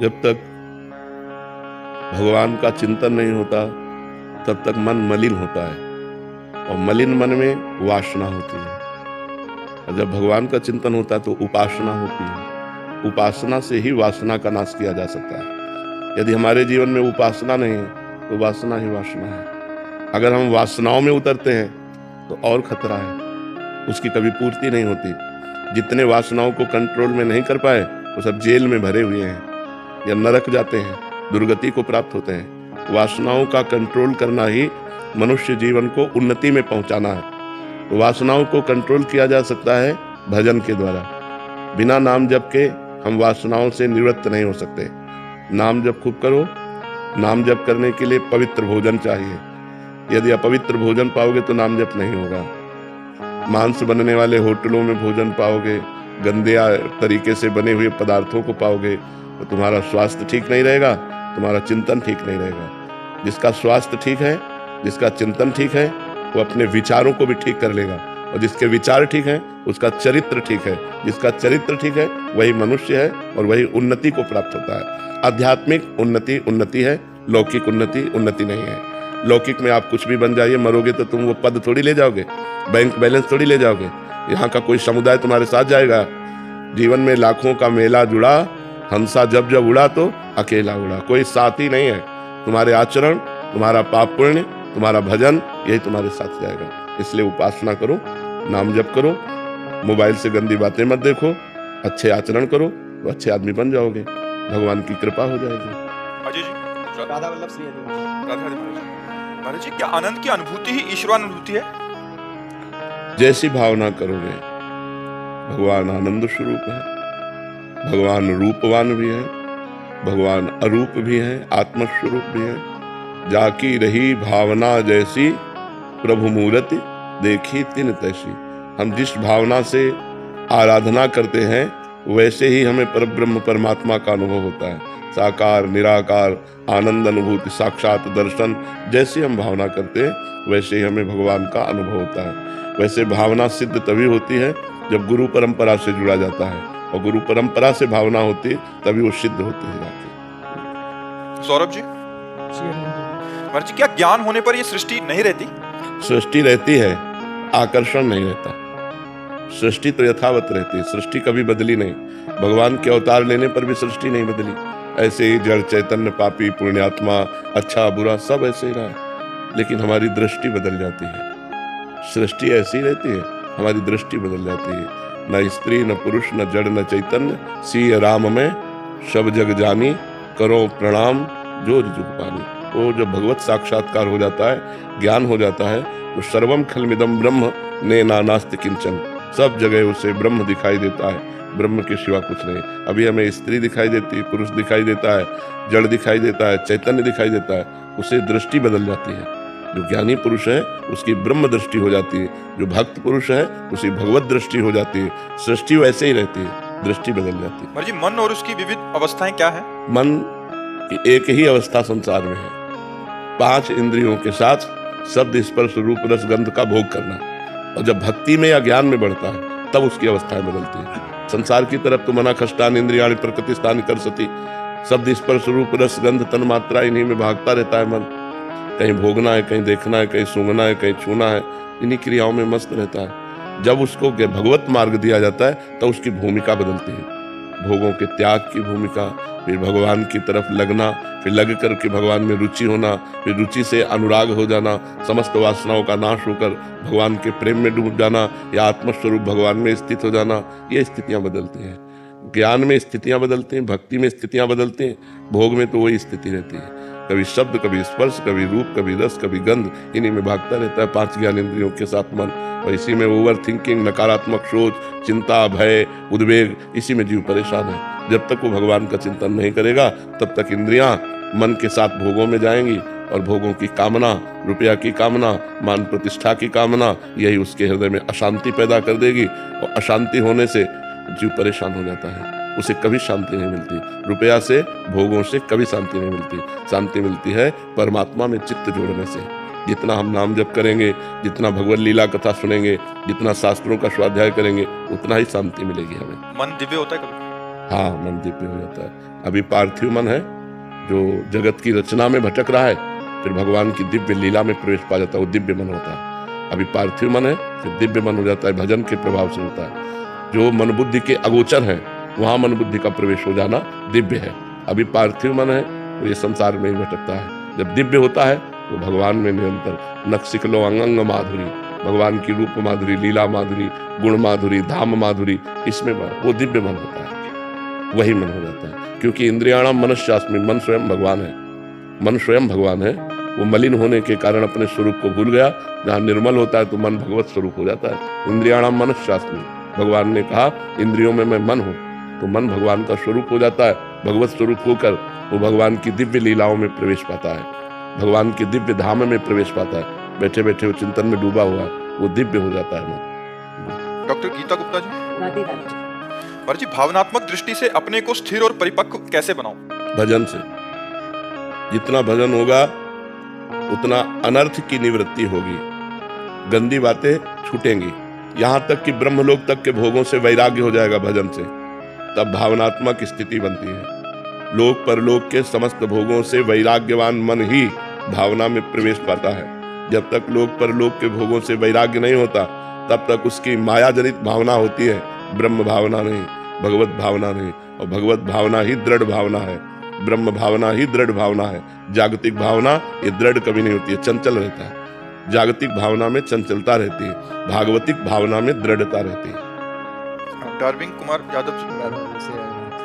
जब तक भगवान का चिंतन नहीं होता तब तक मन मलिन होता है और मलिन मन में वासना होती है। और जब भगवान का चिंतन होता है तो उपासना होती है। उपासना से ही वासना का नाश किया जा सकता है। यदि हमारे जीवन में उपासना नहीं है तो वासना ही वासना है। अगर हम वासनाओं में उतरते हैं तो और खतरा है, उसकी कभी पूर्ति नहीं होती। जितने वासनाओं को कंट्रोल में नहीं कर पाए वो सब जेल में भरे हुए हैं या नरक जाते हैं, दुर्गति को प्राप्त होते हैं। वासनाओं का कंट्रोल करना ही मनुष्य जीवन को उन्नति में पहुंचाना है। तो वासनाओं को कंट्रोल किया जा सकता है भजन के द्वारा। बिना नाम जप के हम वासनाओं से निवृत्त नहीं हो सकते। नाम जप खूब करो। नाम जप करने के लिए पवित्र भोजन चाहिए। यदि अपवित्र भोजन पाओगे तो नाम जप नहीं होगा। मांस बनने वाले होटलों में भोजन पाओगे, गंदे तरीके से बने हुए पदार्थों को पाओगे तो तुम्हारा स्वास्थ्य ठीक नहीं रहेगा, तुम्हारा चिंतन ठीक नहीं रहेगा। जिसका स्वास्थ्य ठीक है, जिसका चिंतन ठीक है, वो अपने विचारों को भी ठीक कर लेगा। और जिसके विचार ठीक हैं उसका चरित्र ठीक है। जिसका चरित्र ठीक है वही मनुष्य है और वही उन्नति को प्राप्त होता है। आध्यात्मिक उन्नति उन्नति है, लौकिक उन्नति उन्नति नहीं है। लौकिक में आप कुछ भी बन जाइए, मरोगे तो तुम वो पद थोड़ी ले जाओगे, बैंक बैलेंस थोड़ी ले जाओगे। यहाँ का कोई समुदाय तुम्हारे साथ जाएगा। जीवन में लाखों का मेला जुड़ा, हंसा जब जब उड़ा तो अकेला उड़ा, कोई साथी नहीं है। तुम्हारे आचरण, तुम्हारा पाप पुण्य, तुम्हारा भजन यही तुम्हारे साथ जाएगा। इसलिए उपासना करो, नाम जप करो, मोबाइल से गंदी बातें मत देखो, अच्छे आचरण करो तो अच्छे आदमी बन जाओगे, भगवान की कृपा हो जाएगी। अजय जी, राधा वल्लभ श्री महाराज जी, क्या आनंद की अनुभूति ही ईश्वरानुभूति है? जैसी भावना करोगे, भगवान आनंद स्वरूप है, भगवान रूपवान भी है, भगवान अरूप भी है, आत्मस्वरूप भी है। जाकी रही भावना जैसी, प्रभु मूर्ति देखी तिन तैसी। हम जिस भावना से आराधना करते हैं वैसे ही हमें परब्रह्म परमात्मा का अनुभव होता है। साकार निराकार आनंद अनुभूति, साक्षात दर्शन, जैसे हम भावना करते हैं वैसे ही हमें भगवान का अनुभव होता है। वैसे भावना सिद्ध तभी होती है जब गुरु परंपरा से जुड़ा जाता है, और गुरु परंपरा से भावना होती है तभी वो सिद्ध होती है जाके। सौरभ जी, महाराज जी, क्या ज्ञान होने पर ये सृष्टि नहीं रहती? सृष्टि रहती है, आकर्षण नहीं रहता। सृष्टि तो यथावत रहती है, सृष्टि कभी बदली नहीं। भगवान के अवतार लेने पर भी सृष्टि नहीं बदली। ऐसे ही जड़ चैतन्य, पापी पुण्यात्मा, अच्छा बुरा सब ऐसे ही रहा, लेकिन हमारी दृष्टि बदल जाती है। सृष्टि ऐसी रहती है, हमारी दृष्टि बदल जाती है। न स्त्री न पुरुष न जड़ न चैतन्य, सिय राम में सब जग जानी, करो प्रणाम जो जुग पानी। वो जब भगवत साक्षात्कार हो जाता है, ज्ञान हो जाता है, तो सर्वम खलमिदम ब्रह्म ने नानास्ति किंचन। सब जगह उसे ब्रह्म दिखाई देता है, ब्रह्म के सिवा कुछ नहीं। अभी हमें स्त्री दिखाई देती है, पुरुष दिखाई देता है, जड़ दिखाई देता है, चैतन्य दिखाई देता है, उसे दृष्टि बदल जाती है। जो ज्ञानी पुरुष है उसकी ब्रह्म दृष्टि हो जाती है, जो भक्त पुरुष है उसकी भगवत दृष्टि हो जाती है। सृष्टि वैसे ही रहती है, दृष्टि बदल जाती है। महाराज जी, मन और उसकी विविध अवस्थाएं क्या है? मन की एक ही अवस्था संसार में है, 5 इंद्रियों के साथ शब्द स्पर्श रूप रस गंध का भोग करना। और जब भक्ति में या ज्ञान में बढ़ता है तब उसकी अवस्थाएं बदलती है। संसार की तरफ तो मना खष्टान इंद्रियाणि प्रकृति स्थान कर सती, शब्द स्पर्श रूप रस गंध तन मात्रा, इन्हीं में भागता रहता है मन। कहीं भोगना है, कहीं देखना है, कहीं सूंघना है, कहीं छूना है, इन्हीं क्रियाओं में मस्त रहता है। जब उसको भगवत मार्ग दिया जाता है तो उसकी भूमिका बदलती है। भोगों के त्याग की भूमिका, फिर भगवान की तरफ लगना, फिर लग करके भगवान में रुचि होना, फिर रुचि से अनुराग हो जाना, समस्त वासनाओं का नाश होकर भगवान के प्रेम में डूब जाना या आत्मस्वरूप भगवान में स्थित हो जाना। ये स्थितियां बदलती हैं। ज्ञान में स्थितियां बदलती हैं, भक्ति में स्थितियां बदलती हैं, भोग में तो वही स्थिति रहती है। कभी शब्द, कभी स्पर्श, कभी रूप, कभी रस, कभी गंध, इन्हीं में भागता रहता है 5 ज्ञान इंद्रियों के साथ मन। और इसी में ओवर थिंकिंग, नकारात्मक सोच, चिंता, भय, उद्वेग, इसी में जीव परेशान है। जब तक वो भगवान का चिंतन नहीं करेगा तब तक इंद्रियां मन के साथ भोगों में जाएंगी, और भोगों की कामना, रुपया की कामना, मान प्रतिष्ठा की कामना, यही उसके हृदय में अशांति पैदा कर देगी। और अशांति होने से जीव परेशान हो जाता है, उसे कभी शांति नहीं मिलती। रुपया से, भोगों से कभी शांति नहीं मिलती। शांति मिलती है परमात्मा में चित्त जोड़ने से। जितना हम नाम जप करेंगे, जितना भगवत लीला कथा सुनेंगे, जितना शास्त्रों का स्वाध्याय करेंगे, उतना ही शांति मिलेगी हमें। मन दिव्य होता है कभी? हाँ, मन दिव्य हो जाता है। अभी पार्थिव मन है जो जगत की रचना में भटक रहा है, फिर भगवान की दिव्य लीला में प्रवेश पा जाता है, वो दिव्य मन होता है। अभी पार्थिव मन है, फिर दिव्य मन हो जाता है, भजन के प्रभाव से होता है। जो मन बुद्धि के अगोचर है, वहां मन बुद्धि का प्रवेश हो जाना दिव्य है। अभी पार्थिव मन है तो ये संसार में ही भटकता है। जब दिव्य होता है तो भगवान में निरंतर नक्सिकलो अंगंग माधुरी, भगवान की रूप माधुरी, लीला माधुरी, गुण माधुरी, धाम माधुरी, इसमें वो दिव्य मन होता है, वही मन हो जाता है। क्योंकि इंद्रियाणाम मनश्चास्मि, मन स्वयं भगवान है, मन स्वयं भगवान है। वो मलिन होने के कारण अपने स्वरूप को भूल गया। जहाँ निर्मल होता है तो मन भगवत स्वरूप हो जाता है। इंद्रियाणाम मनश्चास्मि, भगवान ने कहा इंद्रियों में मैं मन हूँ, तो मन भगवान का स्वरूप हो जाता है। भगवत स्वरूप होकर वो भगवान की दिव्य लीलाओं में प्रवेश पाता है, भगवान की दिव्य धाम में प्रवेश पाता है। बैठे बैठे वो चिंतन में डूबा हुआ, वो दिव्य हो जाता है मन। डॉक्टर गीता गुप्ता जी, महाराज जी, भावनात्मक दृष्टि से अपने को स्थिर और परिपक्व कैसे बनाऊं? भजन से। जितना भजन होगा उतना अनर्थ की निवृत्ति होगी, गंदी बातें छूटेंगी, यहाँ तक कि ब्रह्मलोक तक के भोगों से वैराग्य हो जाएगा भजन से। तब भावनात्मक स्थिति बनती है। लोक परलोक के समस्त भोगों से वैराग्यवान मन ही भावना में प्रवेश पाता है। जब तक लोक परलोक के भोगों से वैराग्य नहीं होता, तब तक उसकी माया जनित भावना होती है, ब्रह्म भावना नहीं, भगवत भावना नहीं। और भगवत भावना ही दृढ़ भावना है, ब्रह्म भावना ही दृढ़ भावना है। जागतिक भावना ये दृढ़ कभी नहीं होती है, चंचल रहता है। जागतिक भावना में चंचलता रहती है, भागवतिक भावना में दृढ़ता रहती है। डार्विन कुमार यादव जी,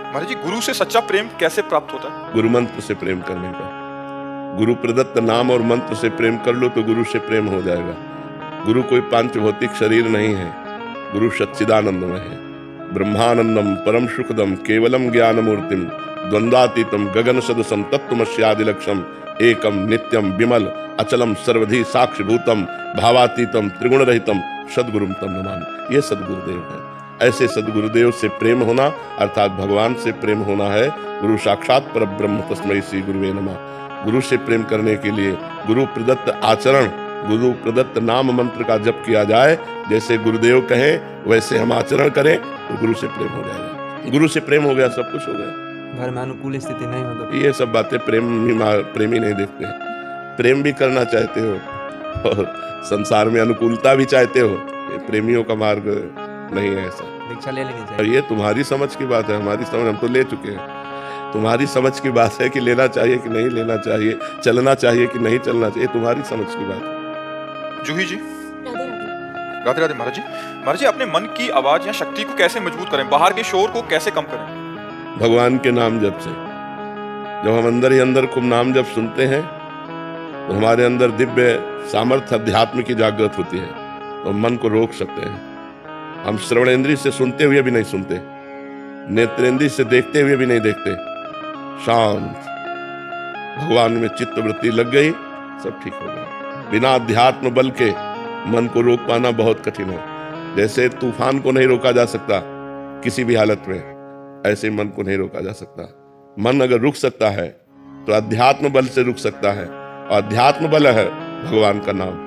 महाराज जी, गुरु से सच्चा प्रेम कैसे प्राप्त होता है? गुरु मंत्र से प्रेम करने का। गुरु प्रदत्त नाम और मंत्र से प्रेम कर लो तो गुरु से प्रेम हो जाएगा। गुरु कोई पांच भौतिक शरीर नहीं है, गुरु सच्चिदानंदमय है। ब्रह्मानंदम परम सुखदम केवलम ज्ञान मूर्तिम द्वंद्वातीतम गगन सदसम तत्वमस्यादिलक्षम एकम नित्यम विमल अचलम सर्वधि साक्षिभूतम भावातीतम त्रिगुण रहितम सद्गुरुम तम नमामि। ये सद्गुरुदेव है। ऐसे सद्गुरुदेव से प्रेम होना अर्थात भगवान से प्रेम होना है। गुरु साक्षात परब्रह्म तस्मै श्री गुरुवे नमः। गुरु से प्रेम करने के लिए गुरु प्रदत्त आचरण, गुरु प्रदत्त नाम मंत्र का जप किया जाए। जैसे गुरुदेव कहें वैसे हम आचरण करें तो गुरु से प्रेम हो जाएगा। गुरु से प्रेम हो गया, सब कुछ हो गया। घर में अनुकूल स्थिति नहीं हो तो ये सब बातें प्रेमी नहीं देखते हैं। प्रेम भी करना चाहते हो और संसार में अनुकूलता भी चाहते हो, ये प्रेमियों का मार्ग नहीं है। ऐसा दीक्षा ले लेनी और चाहिए। ये तुम्हारी समझ की बात है, हमारी समझ हम तो ले चुके हैं। तुम्हारी समझ की बात है कि लेना चाहिए कि नहीं लेना चाहिए, चलना चाहिए कि नहीं चलना चाहिए, तुम्हारी समझ की बात है। जूही जी, राधे राधे। महाराज जी, महाराज जी, अपने मन की आवाज या शक्ति को कैसे मजबूत करें, बाहर के शोर को कैसे कम करें? भगवान के नाम जप से। जब हम अंदर ही अंदर खूब नाम जप सुनते हैं तो हमारे अंदर दिव्य सामर्थ्य अध्यात्म की जागृत होती है, तो मन को रोक सकते हैं। हम श्रवणेंद्रिय से सुनते हुए भी नहीं सुनते, नेत्रेंद्रिय से देखते हुए भी नहीं देखते। शांत भगवान में चित्त वृत्ति लग गई, सब ठीक हो गया। बिना अध्यात्म बल के मन को रोक पाना बहुत कठिन है। जैसे तूफान को नहीं रोका जा सकता किसी भी हालत में, ऐसे मन को नहीं रोका जा सकता। मन अगर रुक सकता है तो अध्यात्म बल से रुक सकता है, और अध्यात्म बल है भगवान का नाम।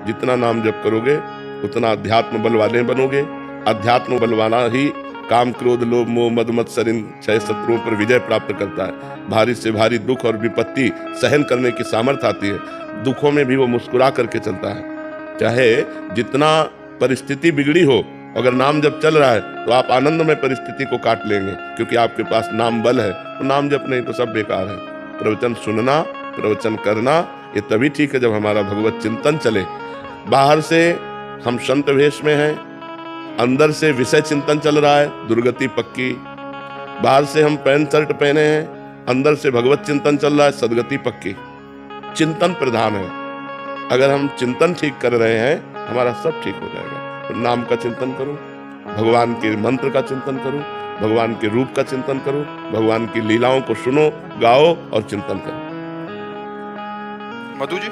जितना नाम जप करोगे उतना अध्यात्म बल वाले बनोगे। अध्यात्म बल वाला ही काम क्रोध लोभ मोह मद मत्सर इन 6 शत्रुओं पर विजय प्राप्त करता है। भारी से भारी दुख और विपत्ति सहन करने की सामर्थ्य आती है। दुखों में भी वो मुस्कुरा करके चलता है। चाहे जितना परिस्थिति बिगड़ी हो, अगर नाम जब चल रहा है तो आप आनंद में परिस्थिति को काट लेंगे, क्योंकि आपके पास नाम बल है। तो नाम जप नहीं तो सब बेकार है। प्रवचन सुनना, प्रवचन करना ये तभी ठीक है जब हमारा भगवत चिंतन चले। बाहर से हम संत वेश में हैं, अंदर से विषय चिंतन चल रहा है, दुर्गति पक्की। बाहर से हम पैंट शर्ट पहने हैं, अंदर से भगवत चिंतन चल रहा है, सदगति पक्की। चिंतन प्रधान है। अगर हम चिंतन ठीक कर रहे हैं हमारा सब ठीक हो जाएगा। तो नाम का चिंतन करो, भगवान के मंत्र का चिंतन करो, भगवान के रूप का चिंतन करो, भगवान की लीलाओं को सुनो, गाओ और चिंतन करो। मधु जी,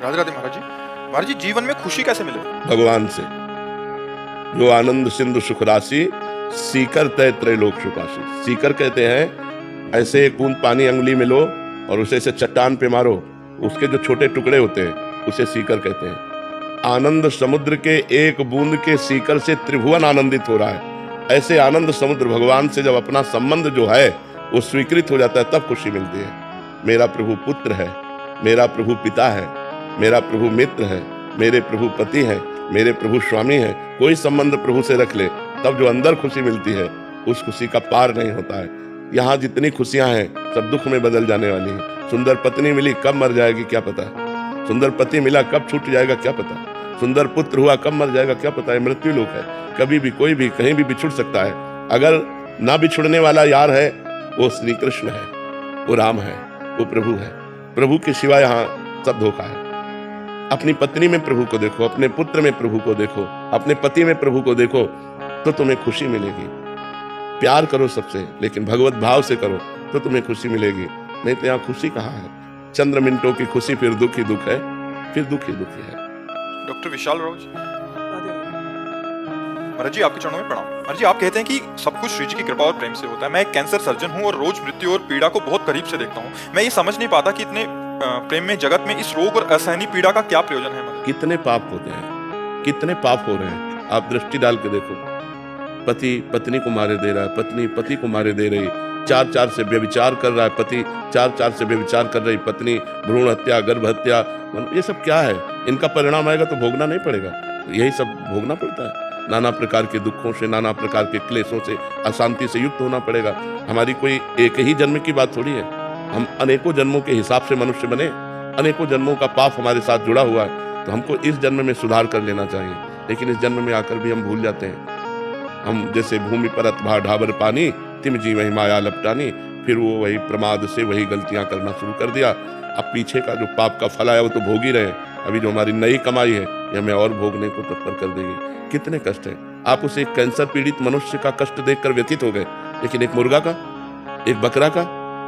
राधे राधे। महाराज जी, महाराज जी, जीवन में खुशी कैसे मिले? भगवान से। जो आनंद सिंधु सुख राशि सीकर तय त्रैलोक सुखासी। सीकर कहते हैं ऐसे एक बूंद पानी अंगुली में लो और उसे ऐसे चट्टान पे मारो, उसके जो छोटे टुकड़े होते हैं उसे सीकर कहते हैं। आनंद समुद्र के एक बूंद के सीकर से त्रिभुवन आनंदित हो रहा है। ऐसे आनंद समुद्र भगवान से जब अपना संबंध जो है वो स्वीकृत हो जाता है, तब खुशी मिलती है। मेरा प्रभु पुत्र है, मेरा प्रभु पिता है, मेरा प्रभु मित्र है, मेरे प्रभु पति है, मेरे प्रभु स्वामी है। कोई संबंध प्रभु से रख ले, तब जो अंदर खुशी मिलती है उस खुशी का पार नहीं होता है। यहाँ जितनी खुशियां हैं सब दुख में बदल जाने वाली हैं। सुंदर पत्नी मिली, कब मर जाएगी क्या पता है। सुंदर पति मिला, कब छूट जाएगा क्या पता है। सुंदर पुत्र हुआ, कब मर जाएगा क्या पता है। मृत्यु लोक है, कभी भी कोई भी कहीं भी बिछुड़ सकता है। अगर ना बिछुड़ने वाला यार है वो श्री कृष्ण है, वो राम है, वो प्रभु है। प्रभु के सिवा यहाँ सब धोखा है। अपनी पत्नी में प्रभु को देखो, अपने पुत्र में प्रभु को देखो, अपने पति में प्रभु को देखो, तो तुम्हें खुशी मिलेगी। प्यार करो सबसे, लेकिन भगवत भाव से करो तो तुम्हें खुशी मिलेगी। नहीं तो यहाँ खुशी कहाँ है। चंद्र मिनटों की खुशी, फिर दुख ही दुख है, फिर दुख ही दुख है। डॉक्टर विशाल राव जी, महाराज जी आपके चरणों में प्रणाम। महाराज जी, आप कहते हैं कि सब कुछ श्री जी की कृपा और प्रेम से होता है। मैं एक कैंसर सर्जन हूँ और रोज मृत्यु और पीड़ा को बहुत करीब से देखता हूँ। मैं ये समझ नहीं पाता कि इतने प्रेम में जगत में इस रोग और असहनीय पीड़ा का क्या प्रयोजन है। कितने पाप होते हैं, कितने पाप हो रहे हैं। आप दृष्टि डाल के देखो, पति पत्नी को मारे दे रहा है, पत्नी पति को मारे दे रही, चार से व्यभिचार कर रहा है पति, चार से व्यभिचार कर रही पत्नी, भ्रूण हत्या, गर्भ हत्या, ये सब क्या है। इनका परिणाम आएगा तो भोगना नहीं पड़ेगा, यही सब भोगना पड़ता है। नाना प्रकार के दुखों से, नाना प्रकार के क्लेशों से, अशांति से युक्त होना पड़ेगा। हमारी कोई एक ही जन्म की बात थोड़ी है। हम अनेकों जन्मों के हिसाब से मनुष्य बने, अनेकों जन्मों का पाप हमारे साथ जुड़ा हुआ है। तो हमको इस जन्म में सुधार कर लेना चाहिए, लेकिन इस जन्म में आकर भी हम भूल जाते हैं। हम जैसे भूमि परत भा ढाबर पानी, तिम जी वही माया लपटानी, फिर वो वही प्रमाद से वही गलतियां करना शुरू कर दिया। अब पीछे का जो पाप का फल आया वो तो भोग ही रहे, अभी जो हमारी नई कमाई है ये हमें और भोगने को तत्पर कर देगी। कितने कष्ट है। आप उसे एक कैंसर पीड़ित मनुष्य का कष्ट देखकर व्यथित हो गए, लेकिन एक मुर्गा का, एक बकरा का,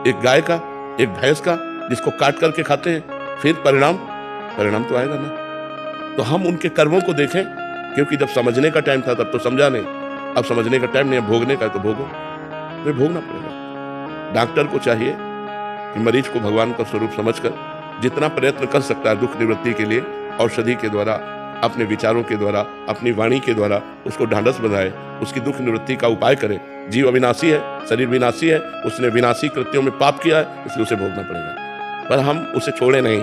एक गाय का, एक भैंस का जिसको काट करके खाते हैं, फिर परिणाम तो आएगा ना। तो हम उनके कर्मों को देखें, क्योंकि जब समझने का टाइम था तब तो समझा नहीं, अब समझने का टाइम नहीं है, भोगने का तो भोगो, तो भोगना पड़ेगा। डॉक्टर को चाहिए कि मरीज को भगवान का स्वरूप समझकर जितना प्रयत्न कर सकता है दुख निवृत्ति के लिए, औषधि के द्वारा, अपने विचारों के द्वारा, अपनी वाणी के द्वारा उसको ढांढस बनाए, उसकी दुख निवृत्ति का उपाय करे। जीव अविनाशी है, शरीर विनाशी है, उसने विनाशी कृत्यों में पाप किया है, इसलिए उसे भोगना पड़ेगा। पर हम उसे छोड़े नहीं,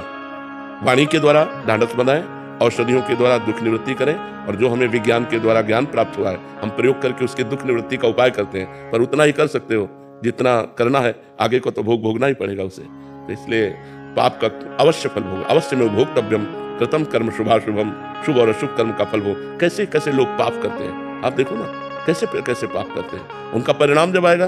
वाणी के द्वारा ढांढस बनाए, औषधियों के द्वारा दुख निवृत्ति करें, और जो हमें विज्ञान के द्वारा ज्ञान प्राप्त हुआ है हम प्रयोग करके उसके दुख निवृत्ति का उपाय करते हैं। पर उतना ही कर सकते हो जितना करना है, आगे को तो भोगना ही पड़ेगा उसे। तो इसलिए पाप का अवश्य फल भोग, अवश्य में भोक्तव्यम कृतम कर्म शुभाशुभम, शुभ और अशुभ कर्म का फल भोग। कैसे कैसे लोग पाप करते हैं, आप देखो ना, कैसे कैसे पाप करते हैं। उनका परिणाम जब आएगा,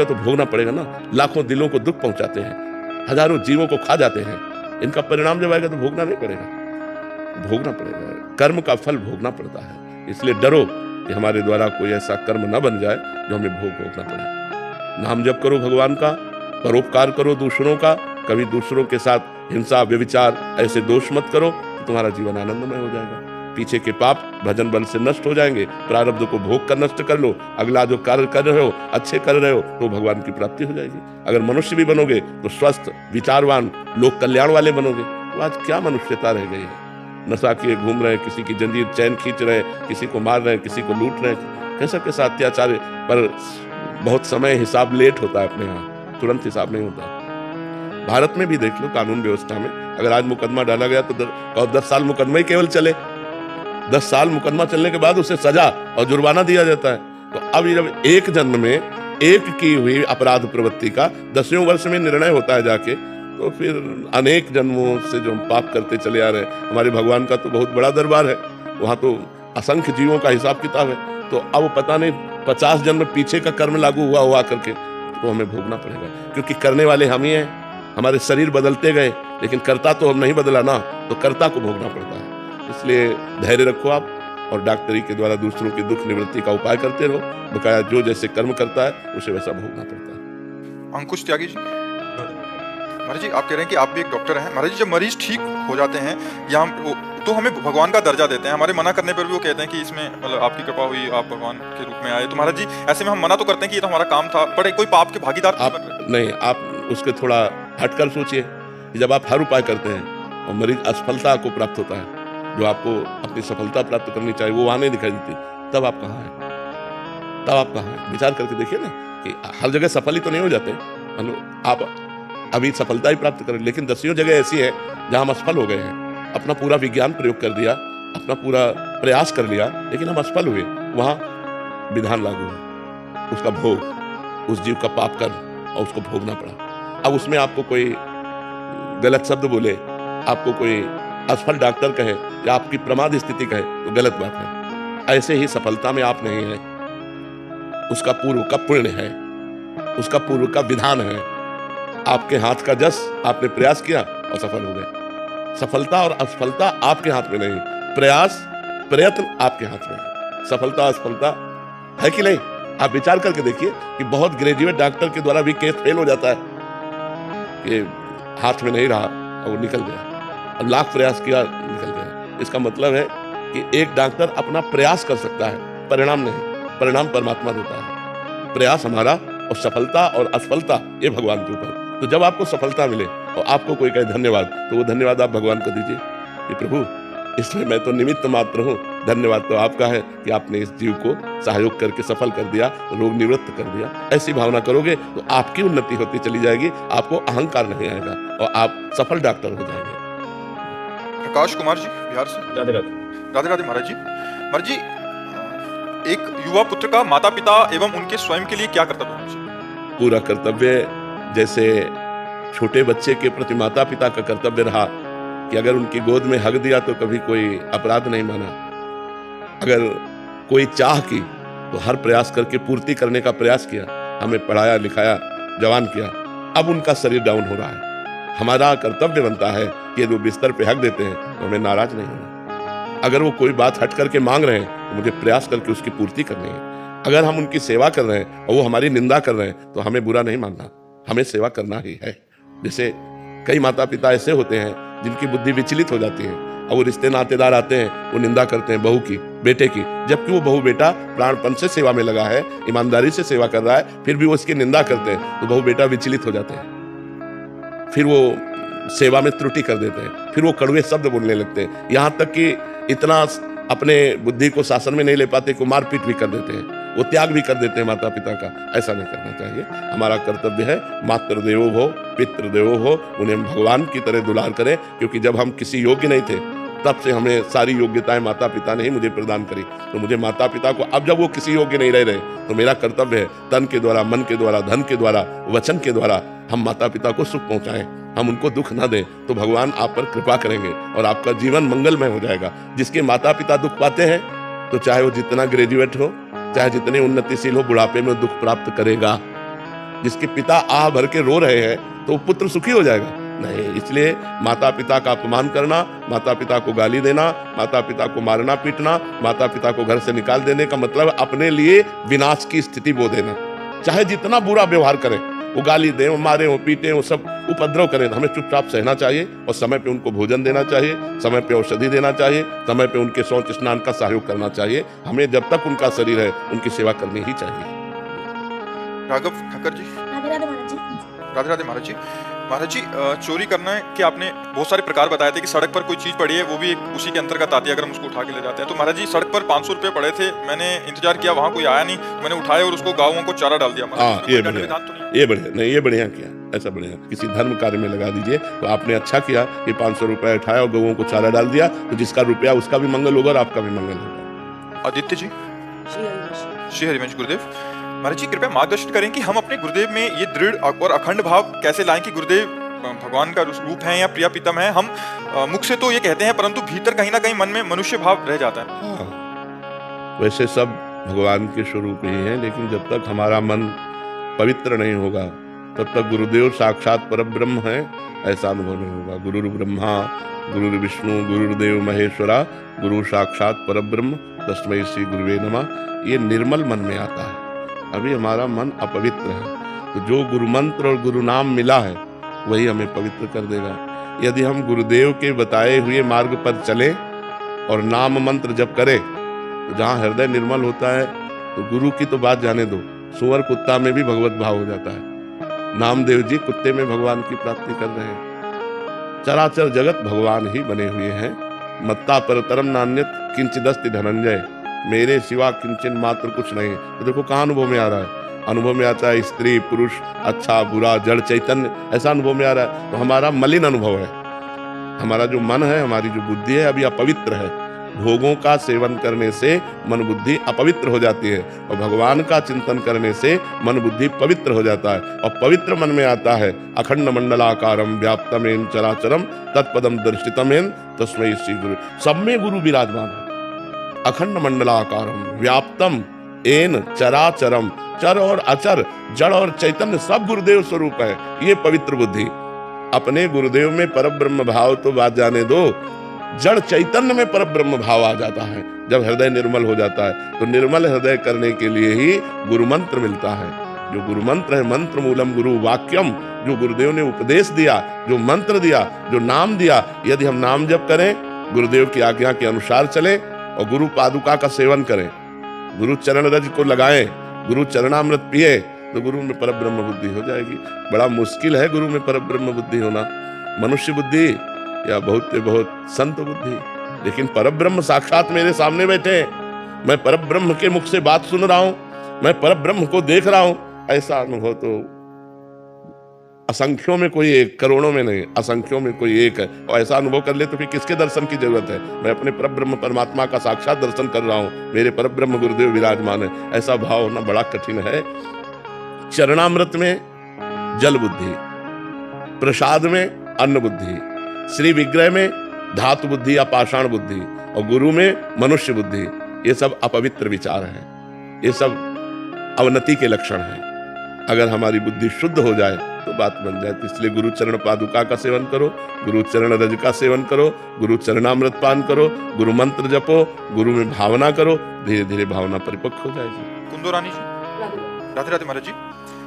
तो भोगना पड़ेगा ना। लाखों दिलों को दुख पहुंचाते हैं, हजारों जीवों को खा जाते हैं, इनका परिणाम जब आएगा तो भोगना नहीं पड़ेगा, भोगना पड़ेगा। कर्म का फल भोगना पड़ता है। इसलिए डरो कि हमारे द्वारा कोई ऐसा कर्म न बन जाए जो हमें भोगना पड़े। नाम जप करो भगवान का, परोपकार करो दूसरों का, कभी दूसरों के साथ हिंसा व्यभिचार ऐसे दोष मत करो, तो तुम्हारा जीवन आनंदमय हो जाएगा। पीछे के पाप भजन बल से नष्ट हो जाएंगे। प्रारब्ध को भोग कर नष्ट कर लो, अगला जो कार्य कर रहे हो, अच्छे कर रहे हो, तो भगवान की प्राप्ति हो जाएगी। अगर मनुष्य भी बनोगे तो स्वस्थ, विचारवान, लोक कल्याण वाले बनोगे। तो आज क्या मनुष्यता रह गई है। नशा किए घूम रहे हैं, किसी की जंजीर चैन खींच रहे हैं, किसी को मार रहे हैं, किसी को लूट रहे हैं, कैसा कैसा अत्याचार। पर बहुत समय हिसाब लेट होता है अपने यहाँ, तुरंत हिसाब नहीं होता। भारत में भी देख लो, कानून व्यवस्था में अगर आज मुकदमा डाला गया तो 10 साल मुकदमा ही केवल चले, 10 साल मुकदमा चलने के बाद उसे सजा और जुर्माना दिया जाता है। तो अब जब एक जन्म में एक की हुई अपराध प्रवृत्ति का 10वें वर्ष में निर्णय होता है जाके, तो फिर अनेक जन्मों से जो हम पाप करते चले आ रहे हैं। हमारे भगवान का तो बहुत बड़ा दरबार है, वहाँ तो असंख्य जीवों का हिसाब किताब है। तो अब पता नहीं 50 जन्म पीछे का कर्म लागू हुआ करके, तो हमें भोगना पड़ेगा, क्योंकि करने वाले हम ही हैं। हमारे शरीर बदलते गए, लेकिन कर्ता तो हम नहीं बदला ना, तो कर्ता को भोगना पड़ता है। इसलिए धैर्य रखो आप, और डॉक्टरी के द्वारा दूसरों की दुख निवृत्ति का उपाय करते रहो। बकाया जो जैसे कर्म करता है उसे वैसा भोगना पड़ता है। अंकुश त्यागी जी, महाराज जी आप कह रहे हैं कि आप भी एक डॉक्टर हैं। महाराज जी, जब मरीज ठीक हो जाते हैं या तो हमें भगवान का दर्जा देते हैं। हमारे मना करने पर भी वो कहते हैं कि इसमें मतलब आपकी कृपा हुई, आप भगवान के रूप में आए। तो महाराज जी, ऐसे में हम मना तो करते हैं कि ये तो हमारा काम था, पर कोई पाप के भागीदार नहीं। आप उसके थोड़ा हटकर सोचिए कि जब आप हर उपाय करते हैं और मरीज असफलता को प्राप्त होता है, जो आपको अपनी सफलता प्राप्त करनी चाहिए वो वहां नहीं दिखाई देती, तब आप कहाँ हैं। तब आप कहाँ हैं? विचार करके देखिए ना कि हर जगह सफल ही तो नहीं हो जाते। मतलब आप अभी सफलता ही प्राप्त करें, लेकिन दसियों जगह ऐसी है जहां हम असफल हो गए हैं। अपना पूरा विज्ञान प्रयोग कर दिया, अपना पूरा प्रयास कर लिया, लेकिन हम असफल हुए। वहां विधान लागू है, उसका भोग, उस जीव का पाप कर और उसको भोगना पड़ा। अब उसमें आपको कोई गलत शब्द बोले, आपको कोई असफल डॉक्टर कहे या आपकी प्रमाद स्थिति कहे तो गलत बात है। ऐसे ही सफलता में आप नहीं हैं, उसका पूर्व का पुण्य है, उसका पूर्व का विधान है। आपके हाथ का जस, आपने प्रयास किया और सफल हो गए। सफलता और असफलता आपके हाथ में नहीं, प्रयास प्रयत्न आपके हाथ में है। सफलता असफलता है कि नहीं? आप विचार करके देखिए कि बहुत ग्रेजुएट डॉक्टर के द्वारा भी केस फेल हो जाता है कि हाथ में नहीं रहा और वो निकल गया, और लाख प्रयास किया निकल गया। इसका मतलब है कि एक डॉक्टर अपना प्रयास कर सकता है, परिणाम नहीं। परिणाम परमात्मा देता है, प्रयास हमारा, और सफलता और असफलता ये भगवान के ऊपर। तो जब आपको सफलता मिले और आपको कोई कहे धन्यवाद, तो वो धन्यवाद आप भगवान को दीजिए कि प्रभु इसमें मैं तो निमित्त मात्र हूँ, धन्यवाद तो आपका है कि आपने इस जीव को सहयोग करके सफल कर दिया, रोग निवृत्त कर दिया। ऐसी भावना करोगे तो आपकी उन्नति होती चली जाएगी, आपको अहंकार नहीं आएगा और आप सफल डॉक्टर हो जाएंगे। प्रकाश कुमार जी बिहार से। राधे राधे। राधे राधे महाराज जी। महाराज जी, एक युवा पुत्र का माता पिता एवं उनके स्वयं के लिए क्या कर्तव्य होना चाहिए? पूरा कर्तव्य, जैसे छोटे बच्चे के प्रति माता पिता का कर्तव्य रहा कि अगर उनकी गोद में हग दिया तो कभी कोई अपराध नहीं माना, अगर कोई चाह की तो हर प्रयास करके पूर्ति करने का प्रयास किया, हमें पढ़ाया लिखाया, जवान किया। अब उनका शरीर डाउन हो रहा है, हमारा कर्तव्य बनता है कि वो बिस्तर पे हक देते हैं तो हमें नाराज नहीं होना। अगर वो कोई बात हट करके मांग रहे हैं तो मुझे प्रयास करके उसकी पूर्ति करनी है। अगर हम उनकी सेवा कर रहे हैं और वो हमारी निंदा कर रहे हैं तो हमें बुरा नहीं मानना, हमें सेवा करना ही है। जैसे कई माता पिता ऐसे होते हैं जिनकी बुद्धि विचलित हो जाती है और वो रिश्ते नातेदार आते हैं, वो निंदा करते हैं बहू की, बेटे की, जबकि वो बहू बेटा प्राणपन से सेवा में लगा है, ईमानदारी से सेवा कर रहा है, फिर भी वो उसकी निंदा करते हैं तो बहू बेटा विचलित हो जाते हैं, फिर वो सेवा में त्रुटि कर देते हैं, फिर वो कड़वे शब्द बोलने लगते हैं, यहाँ तक कि इतना अपने बुद्धि को शासन में नहीं ले पाते को मारपीट भी कर देते हैं, वो त्याग भी कर देते हैं माता पिता का। ऐसा नहीं करना चाहिए। हमारा कर्तव्य है मातृ देवो भव पितृ देवो भव, उन्हें हम भगवान की तरह दुलार करें, क्योंकि जब हम किसी योग्य नहीं थे तब से हमें सारी योग्यताएं माता पिता ने ही मुझे प्रदान करी। तो मुझे माता पिता को, अब जब वो किसी योग्य नहीं रह रहे तो मेरा कर्तव्य है तन के द्वारा, मन के द्वारा, धन के द्वारा, वचन के द्वारा हम माता पिता को सुख पहुंचाएं, हम उनको दुख ना दें, तो भगवान आप पर कृपा करेंगे और आपका जीवन मंगलमय हो जाएगा। जिसके माता पिता दुख पाते हैं तो चाहे वो जितना ग्रेजुएट हो, चाहे जितने उन्नतिशील हो, बुढ़ापे में दुख प्राप्त करेगा। जिसके पिता आह भर के रो रहे हैं तो पुत्र सुखी हो जाएगा नहीं। इसलिए माता पिता का अपमान करना, माता पिता को गाली देना, माता पिता को मारना पीटना, माता पिता को घर से निकाल देने का मतलब अपने लिए विनाश की स्थिति बो देना। चाहे जितना बुरा व्यवहार करें, वो गाली दें, वो मारे, वो पीटे, वो सब उपद्रव करें, हमें चुपचाप सहना चाहिए और समय पे उनको भोजन देना चाहिए, समय पे औषधि देना चाहिए, समय पे उनके शौच स्नान का सहयोग करना चाहिए। हमें जब तक उनका शरीर है उनकी सेवा करनी ही चाहिए। राघव ठक्कर जी। राधे राधे महाराज जी। राधे राधे महाराज जी। महाराज जी, चोरी करना है कि आपने बहुत सारे प्रकार बताए थे कि सड़क पर कोई चीज पड़ी है वो भी एक उसी के अंतर्गत आती है अगर हम उसको उठा के ले जाते हैं। तो महाराज जी, सड़क पर 500 रुपए पड़े थे, मैंने इंतजार किया, वहाँ कोई आया नहीं, मैंने उठाया और उसको गाँवों को चारा डाल दिया। हाँ, ये बढ़िया, ये बढ़िया, नहीं ये बढ़िया किया, ऐसा बढ़िया। किसी धर्म कार्य में लगा दीजिए तो आपने अच्छा किया कि 500 रुपए उठाया और गौओं को चारा डाल दिया, तो जिसका रुपया उसका भी मंगल होगा और आपका भी मंगल होगा। आदित्य जी। श्री हरिवंश गुरुदेव। महाराज जी, कृपया मार्गदर्शन करें कि हम अपने गुरुदेव में ये दृढ़ और अखंड भाव कैसे लाएं कि गुरुदेव भगवान का रूप है या प्रिया प्रीतम है। हम मुख से तो ये कहते हैं परंतु भीतर कहीं ना कहीं मन में मनुष्य भाव रह जाता है। हाँ, वैसे सब भगवान के स्वरूप ही हैं, लेकिन जब तक हमारा मन पवित्र नहीं होगा तब तक गुरुदेव साक्षात परब्रह्म है ऐसा अनुभव नहीं होगा। गुरु ब्रह्मा गुरु विष्णु गुरुदेव महेश्वरा गुरु साक्षात परब्रह्म तस्मै श्री गुरुवे नमः, ये निर्मल मन में आता है। अभी हमारा मन अपवित्र है, तो जो गुरु मंत्र और गुरु नाम मिला है वही हमें पवित्र कर देगा। यदि हम गुरुदेव के बताए हुए मार्ग पर चलें और नाम मंत्र जप करें तो जहाँ हृदय निर्मल होता है तो गुरु की तो बात जाने दो, सुअर कुत्ता में भी भगवत भाव हो जाता है। नामदेव जी कुत्ते में भगवान की प्राप्ति कर रहे हैं। चराचर जगत भगवान ही बने हुए हैं। मत्ता परतरम नान्यत किंचिदस्ति धनंजय, मेरे सिवा किंचन मात्र कुछ नहीं। तो देखो कहाँ अनुभव में आ रहा है, अनुभव में आता है स्त्री पुरुष, अच्छा बुरा, जड़ चैतन्य, ऐसा अनुभव में आ रहा है। तो हमारा मलिन अनुभव है, हमारा जो मन है, हमारी जो बुद्धि है अभी अपवित्र है। भोगों का सेवन करने से मन बुद्धि अपवित्र हो जाती है, और भगवान का चिंतन करने से मन बुद्धि पवित्र हो जाता है। और पवित्र मन में आता है अखंड मंडलाकारम व्याप्तमेन चराचरम तत्पदम दर्शितमेन तस्मै श्री गुरु। सब में गुरु विराजमान है। अखंड मंडलाकारम व्याप्तम एन चराचरम, चर और अचर, जड़ और चैतन्य सब गुरुदेव स्वरूप है। ये पवित्र बुद्धि, अपने गुरुदेव में परब्रह्म भाव तो बात जाने दो, जड़ चैतन्य में परब्रह्म भाव आ जाता है। जब हृदय निर्मल हो जाता है, तो निर्मल हृदय करने के लिए ही गुरु मंत्र मिलता है। जो गुरु मंत्र है, मंत्र मूलम गुरु वाक्यम, जो गुरुदेव ने उपदेश दिया, जो मंत्र दिया, जो नाम दिया, यदि हम नाम जप करें, गुरुदेव की आज्ञा के अनुसार चलें और गुरु पादुका का सेवन करें, गुरु चरण रज को लगाएं, गुरु चरणामृत पिए, तो गुरु में परब्रह्म बुद्धि हो जाएगी। बड़ा मुश्किल है गुरु में परब्रह्म बुद्धि होना, मनुष्य बुद्धि या बहुत बहुत संत बुद्धि। लेकिन परब्रह्म साक्षात मेरे सामने बैठे हैं, मैं परब्रह्म के मुख से बात सुन रहा हूं, मैं परब्रह्म को देख रहा हूं, ऐसा अनुभव तो असंख्यों में कोई एक, करोड़ों में नहीं, असंख्यों में कोई एक है। और ऐसा अनुभव कर ले तो फिर किसके दर्शन की जरूरत है? मैं अपने परब्रह्म परमात्मा का साक्षात दर्शन कर रहा हूं, मेरे परब्रह्म गुरुदेव विराजमान है। ऐसा भाव होना बड़ा कठिन है। चरणामृत में जल बुद्धि, प्रसाद में अन्न बुद्धि, श्री विग्रह में धातु बुद्धि या पाषाण बुद्धि, और गुरु में मनुष्य बुद्धि, ये सब अपवित्र विचार हैं, ये सब अवनति के लक्षण हैं। अगर हमारी बुद्धि शुद्ध हो जाए तो बात बन जाए। इसलिए गुरु चरण पादुका का सेवन करो, गुरु चरण रज का सेवन करो, गुरु चरणामृत पान करो, गुरु मंत्र जपो, गुरु में भावना करो, धीरे धीरे भावना परिपक्व हो जाएगी। कुंदो रानी जी, राधे राधे महाराज जी।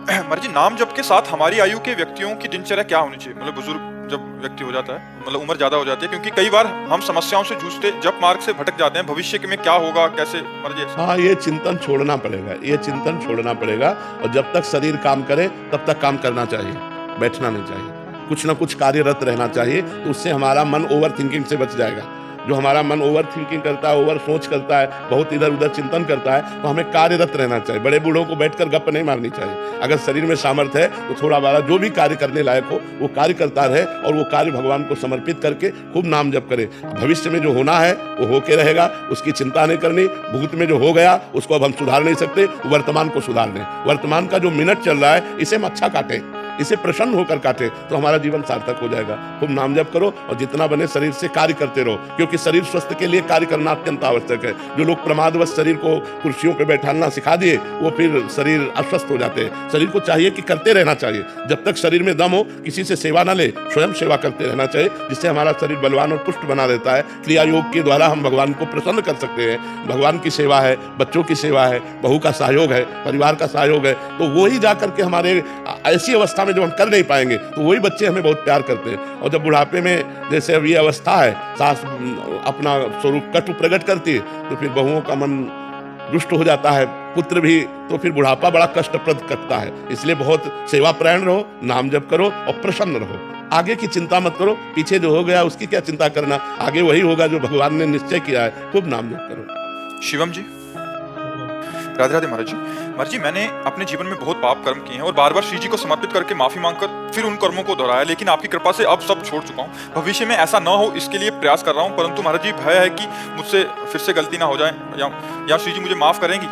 महाराज जी, नाम जप के साथ हमारी आयु के व्यक्तियों की दिनचर्या क्या होनी चाहिए? मतलब बुजुर्ग जब व्यक्ति हो जाता है, मतलब उम्र ज्यादा हो जाती है, क्योंकि कई बार हम समस्याओं से जूझते, जप मार्ग से भटक जाते हैं, भविष्य में क्या होगा, कैसे मर्जी। हाँ, ये चिंतन छोड़ना पड़ेगा, ये चिंतन छोड़ना पड़ेगा। और जब तक शरीर काम करे तब तक काम करना चाहिए, बैठना नहीं चाहिए, कुछ ना कुछ कार्यरत रहना चाहिए। तो उससे हमारा मन ओवर थिंकिंग से बच जाएगा। जो हमारा मन ओवर थिंकिंग करता है, ओवर सोच करता है, बहुत इधर उधर चिंतन करता है, तो हमें कार्यरत रहना चाहिए। बड़े बूढ़ों को बैठकर गप नहीं मारनी चाहिए। अगर शरीर में सामर्थ्य है तो थोड़ा बड़ा जो भी कार्य करने लायक हो वो कार्य करता रहे, और वो कार्य भगवान को समर्पित करके खूब नाम जप करे। भविष्य में जो होना है वो होके रहेगा, उसकी चिंता नहीं करनी। भूत में जो हो गया उसको अब हम सुधार नहीं सकते, वर्तमान को सुधार लें। वर्तमान का जो मिनट चल रहा है इसे हम अच्छा काटें, इसे प्रसन्न होकर काटे, तो हमारा जीवन सार्थक हो जाएगा। खूब नाम जप करो और जितना बने शरीर से कार्य करते रहो, क्योंकि शरीर स्वस्थ के लिए कार्य करना अत्यंत आवश्यक है। जो लोग प्रमादवश शरीर को कुर्सियों पे बैठाना सिखा दिए, वो फिर शरीर अस्वस्थ हो जाते हैं। शरीर को चाहिए कि करते रहना चाहिए, जब तक शरीर में दम हो किसी से सेवा ना ले, स्वयं सेवा करते रहना चाहिए, जिससे हमारा शरीर बलवान और पुष्ट बना रहता है। क्रिया योग के द्वारा हम भगवान को प्रसन्न कर सकते हैं। भगवान की सेवा है, बच्चों की सेवा है, बहू का सहयोग है, परिवार का सहयोग है, तो वही जाकर के हमारे ऐसी अवस्था में जब हम कर नहीं पाएंगे तो वही बच्चे हमें बहुत प्यार करते हैं। और जब बुढ़ापे में जैसे अब ये अवस्था है, सास अपना स्वरूप कटु प्रकट करती है, तो फिर बहुओं का मन रुष्ट हो जाता है, पुत्र भी, तो फिर बुढ़ापा बड़ा कष्टप्रद कटता है। इसलिए बहुत सेवापरायण रहो, नाम जप करो और प्रसन्न रहो। आगे की चिंता मत करो, पीछे जो हो गया उसकी क्या चिंता करना, आगे वही होगा जो भगवान ने निश्चय किया है। खूब नाम जप करो। शिवम जी, राधे राधे महाराज जी। महाराज जी, मैंने अपने जीवन में बहुत पाप कर्म किए हैं और बार बार श्री जी को समर्पित करके माफी मांगकर फिर उन कर्मों को दोहराया, लेकिन आपकी कृपा से अब सब छोड़ चुका हूँ। भविष्य में ऐसा न हो इसके लिए प्रयास कर रहा हूँ, परंतु महाराज जी भय है कि मुझसे फिर से गलती ना हो जाए, या श्री जी मुझे माफ करेंगी?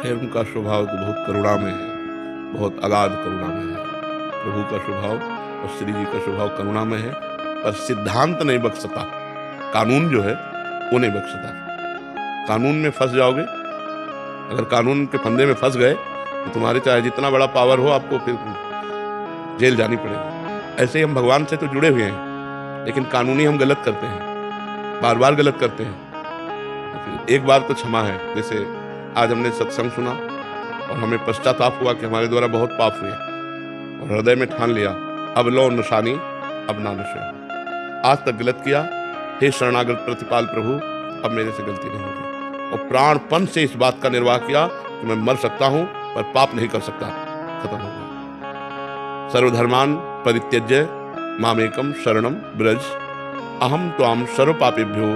खैर, उनका स्वभाव तो बहुत करुणा में है, बहुत अगाध करुणा में है। प्रभु का स्वभाव और श्री जी का स्वभाव करुणा में है, पर सिद्धांत नहीं बख्शता, कानून जो है वो नहीं बख्शता। कानून में फंस जाओगे, अगर कानून के फंदे में फंस गए तो तुम्हारे चाहे जितना बड़ा पावर हो, आपको फिर जेल जानी पड़ेगी। ऐसे ही हम भगवान से तो जुड़े हुए हैं, लेकिन कानूनी हम गलत करते हैं, बार बार गलत करते हैं। एक बार तो क्षमा है। जैसे आज हमने सत्संग सुना और हमें पश्चाताप हुआ कि हमारे द्वारा बहुत पाप हुए, और हृदय में ठान लिया, अब लो निशानी अब ना नशे। आज तक गलत किया, हे शरणागत प्रतिपाल प्रभु, अब मेरे से गलती नहीं होगी। और प्राणपन से इस बात का निर्वाह किया कि मैं मर सकता हूं पर पाप नहीं कर सकता। खत्म हो गया। सर्वधर्मान परित्यज्य मामेकम शरणम ब्रज, अहम त्वाम सर्व पापेभ्यो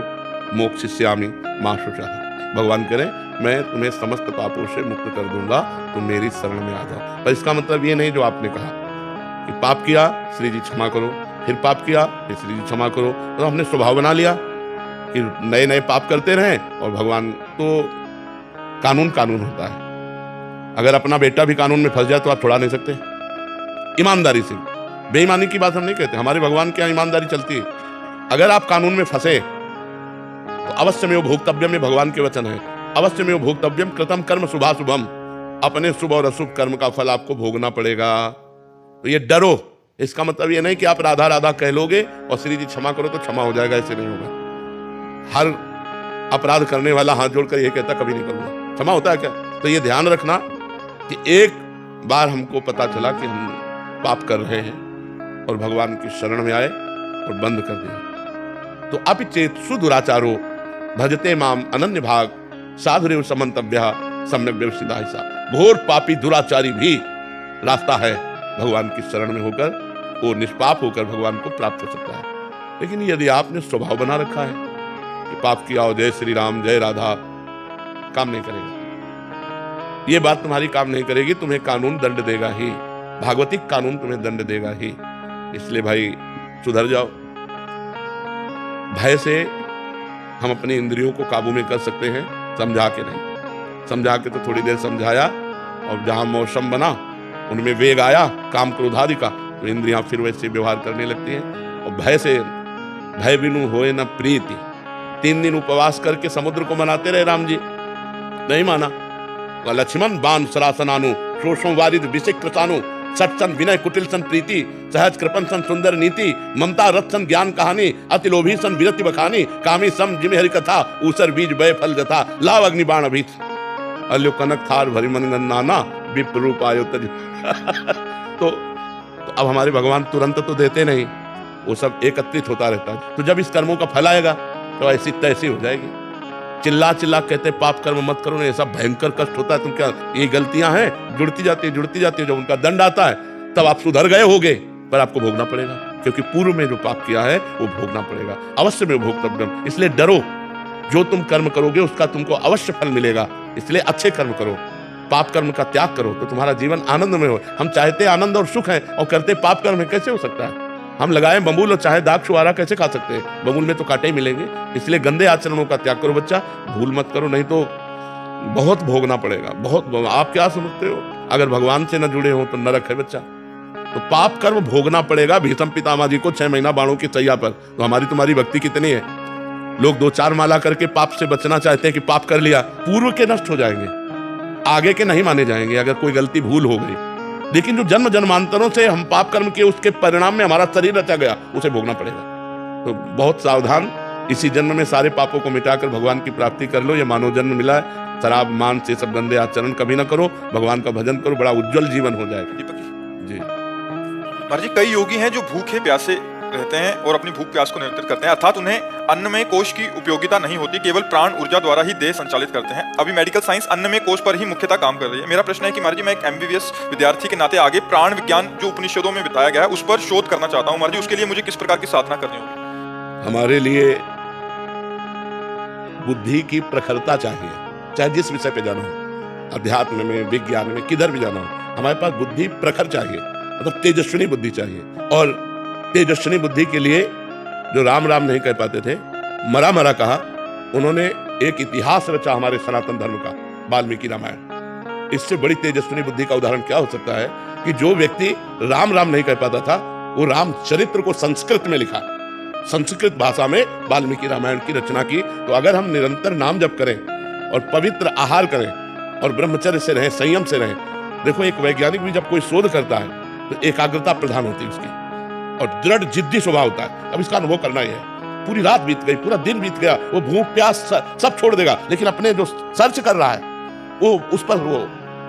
मोक्षयिष्यामि मा शुचः। भगवान करें मैं तुम्हें समस्त पापों से मुक्त कर दूंगा, तुम मेरी शरण में आ जाओ। पर इसका मतलब ये नहीं जो आपने कहा कि पाप किया श्री जी क्षमा करो, फिर पाप किया फिर श्री जी क्षमा करो, तो हमने स्वभाव बना लिया कि नए नए पाप करते रहें। और भगवान तो कानून कानून होता है, अगर अपना बेटा भी कानून में फंस जाए तो आप छुड़ा नहीं सकते ईमानदारी से। बेईमानी की बात हम नहीं कहते, हमारे भगवान के यहाँ ईमानदारी चलती है। अगर आप कानून में फंसे तो अवश्य में वो भोक्तव्यम, ये भगवान के वचन है, अवश्य में वो भोक्तव्यम कृतम कर्म शुभाशुभम, अपने शुभ और अशुभ कर्म का फल आपको भोगना पड़ेगा। तो ये डरो, इसका मतलब ये नहीं कि आप राधा राधा कह लोगे और श्री जी क्षमा करो तो क्षमा हो जाएगा, ऐसे नहीं होगा। हर अपराध करने वाला हाथ जोड़कर ये कहता कभी नहीं करूंगा, क्षमा होता है क्या? तो ये ध्यान रखना कि एक बार हमको पता चला कि हम पाप कर रहे हैं और भगवान की शरण में आए और बंद कर दिया, तो अपि चेत्सु दुराचारो भजते माम अनन्य भाग साधुरेव समन्तव्यः सम्यक व्यवस्थिता ऐसा। घोर पापी दुराचारी भी रास्ता है भगवान की शरण में होकर, वो निष्पाप होकर भगवान को प्राप्त कर सकता है। लेकिन यदि आपने स्वभाव बना रखा है कि पाप किया हो जय श्री राम जय राधा, काम नहीं करेगा, ये बात तुम्हारी काम नहीं करेगी, तुम्हें कानून दंड देगा ही, भागवतिक कानून तुम्हें दंड देगा ही। इसलिए भाई सुधर जाओ। भय से हम अपनी इंद्रियों को काबू में कर सकते हैं, समझा के नहीं। समझा के तो थोड़ी देर समझाया और जहां मौसम बना उनमें वेग आया काम क्रोधादि का, तो इंद्रियां फिर वैसे व्यवहार करने लगती हैं। और भय से भय बिनु होए न प्रीति, 3 दिन उपवास करके समुद्र को मनाते रहे राम जी, नहीं माना। लक्ष्मण बाण सरासनानु शोषों वारिद विशिक्रतानु सत्सन विनय कुटिल सन प्रीति सहज कृपन सन सुंदर नीति ममता रत्सन ज्ञान कहानी अति लोभी सन विरति बखानी कामी सम जिम हरि कथा ऊसर बीज बय फल जथा लाव अग्नि बाण अभी अल्यो कनक थार भरी मन नाना विप्र रूप आयो तज तो अब हमारे भगवान तुरंत तो देते नहीं, वो सब एकत्रित होता रहता है। तो जब इस कर्मों का फल आएगा तो ऐसी तैसी हो जाएगी। चिल्ला चिल्ला कहते पाप कर्म मत करो, नहीं, ऐसा भयंकर कष्ट होता है। तुम क्या ये गलतियां हैं जुड़ती जाती है, जब उनका दंड आता है तब आप सुधर गए होगे, पर आपको भोगना पड़ेगा, क्योंकि पूर्व में जो पाप किया है वो भोगना पड़ेगा, अवश्य में भोक्तव्यम। इसलिए डरो, जो तुम कर्म करोगे उसका तुमको अवश्य फल मिलेगा, इसलिए अच्छे कर्म करो, पाप कर्म का त्याग करो तो तुम्हारा जीवन आनंद में हो। हम चाहते आनंद और सुख है और करते पाप कर्म है, कैसे हो सकता है? हम लगाए बबूल और चाहे दाग छुआरा कैसे खा सकते हैं? बबूल में तो कांटे ही मिलेंगे। इसलिए गंदे आचरणों का त्याग करो बच्चा, भूल मत करो, नहीं तो बहुत भोगना पड़ेगा, बहुत। आप क्या समझते हो, अगर भगवान से न जुड़े हो तो नरक है बच्चा। तो पाप कर्म भोगना पड़ेगा। भीष्म पितामह जी को 6 महीना बाणों की सैया पर, तो हमारी तुम्हारी भक्ति कितनी है? लोग 2-4 माला करके पाप से बचना चाहते हैं कि पाप कर लिया, पूर्व के नष्ट हो जाएंगे, आगे के नहीं माने जाएंगे अगर कोई गलती भूल हो गई। लेकिन जो जन्म जन्मांतरों से हम पाप कर्म किए उसके परिणाम में हमारा शरीर रचा गया, उसे भोगना पड़ेगा। तो बहुत सावधान, इसी जन्म में सारे पापों को मिटाकर भगवान की प्राप्ति कर लो। ये मानव जन्म मिला है, शराब मांस से सब गंदे आचरण कभी ना करो, भगवान का भजन करो, बड़ा उज्जवल जीवन हो जाएगा। जी महाराज जी, कई योगी हैं जो भूखे प्यासे रहते हैं और अपनी भूख प्यास को नियंत्रित करते हैं, अर्थात उन्हें अन्न में कोश की उपयोगिता नहीं होती, केवल प्राण ऊर्जा द्वारा ही देह संचालित करते हैं। अभी मेडिकल साइंस अन्न में कोश पर ही मुख्यतः काम कर रही है। मेरा प्रश्न है कि महाराज जी, मैं एक MBBS विद्यार्थी के नाते आगे प्राण विज्ञान जो उपनिषदों में बताया गया है उस पर शोध करना चाहता हूँ। महाराज जी, उसके लिए मुझे किस प्रकार की साधना करनी होगी? हमारे लिए बुद्धि की प्रखरता चाहिए, चाहे जिस विषय पे जाना हो, अध्यात्म में, विज्ञान में, किधर भी जाना हो, हमारे पास बुद्धि प्रखर चाहिए, मतलब तेजस्विनी बुद्धि चाहिए। और तेजस्विनी बुद्धि के लिए जो राम राम नहीं कह पाते थे, मरा मरा कहा, उन्होंने एक इतिहास रचा हमारे सनातन धर्म का, वाल्मीकि रामायण। इससे बड़ी तेजस्विनी बुद्धि का उदाहरण क्या हो सकता है कि जो व्यक्ति राम राम नहीं कह पाता था, वो राम चरित्र को संस्कृत में लिखा, संस्कृत भाषा में वाल्मीकि रामायण की रचना की। तो अगर हम निरंतर नाम जप करें और पवित्र आहार करें और ब्रह्मचर्य से रहें, संयम से रहें। देखो, एक वैज्ञानिक भी जब कोई शोध करता है तो एकाग्रता प्रधान होती है उसकी, और दृढ़ जिद्दी स्वभाव होता है। अब इसका अनुभव करना ही है। पूरी रात बीत गई, पूरा दिन बीत गया, वो भूख प्यास सब छोड़ देगा, लेकिन अपने जो सर्च कर रहा है वो उस पर वो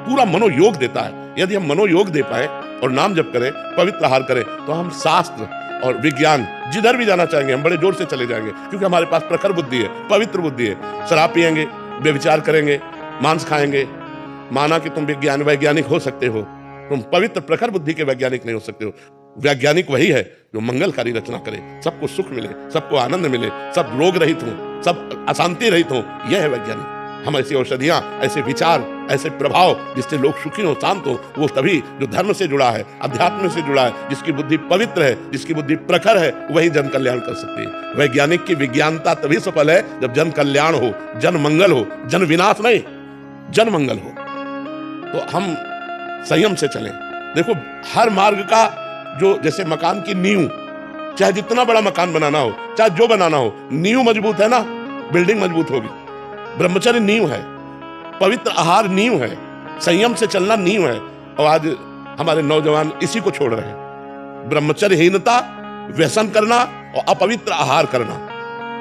पूरा मनोयोग देता है। यदि हम मनोयोग दे पाए और नाम जप करें, पवित्र आहार करें, तो हम शास्त्र और विज्ञान जिधर भी जाना चाहेंगे हम बड़े जोर से चले जाएंगे, क्योंकि हमारे पास प्रखर बुद्धि है, पवित्र बुद्धि है। शराब पिएंगे, व्यभिचार करेंगे, मांस खाएंगे, माना कि तुम वैज्ञानिक हो सकते हो, तुम पवित्र प्रखर बुद्धि के वैज्ञानिक नहीं हो सकते हो। वैज्ञानिक वही है जो मंगलकारी रचना करे, सबको सुख मिले, सबको आनंद मिले, सब रोग रहित हों, सब अशांति रहित हों। यह है वैज्ञानिक। हम ऐसी औषधियां, ऐसे विचार, ऐसे प्रभाव जिससे लोग सुखी हो, शांत हो, वो तभी जो धर्म से जुड़ा है, अध्यात्म से जुड़ा है, जिसकी बुद्धि पवित्र है, जिसकी बुद्धि प्रखर है, वही जन कल्याण कर सकती है। वैज्ञानिक की विज्ञानता तभी सफल है जब जन कल्याण हो, जन मंगल हो, जन विनाश नहीं, जन मंगल हो। तो हम संयम से चलें। देखो, हर मार्ग का जो, जैसे मकान की नींव, चाहे जितना बड़ा मकान बनाना हो, चाहे जो बनाना हो, नींव मजबूत है ना, बिल्डिंग मजबूत होगी। ब्रह्मचर्य नींव है, पवित्र आहार नींव है, संयम से चलना नींव है। और आज हमारे नौजवान इसी को छोड़ रहे हैं। ब्रह्मचर्यहीनता, व्यसन करना और अपवित्र आहार करना।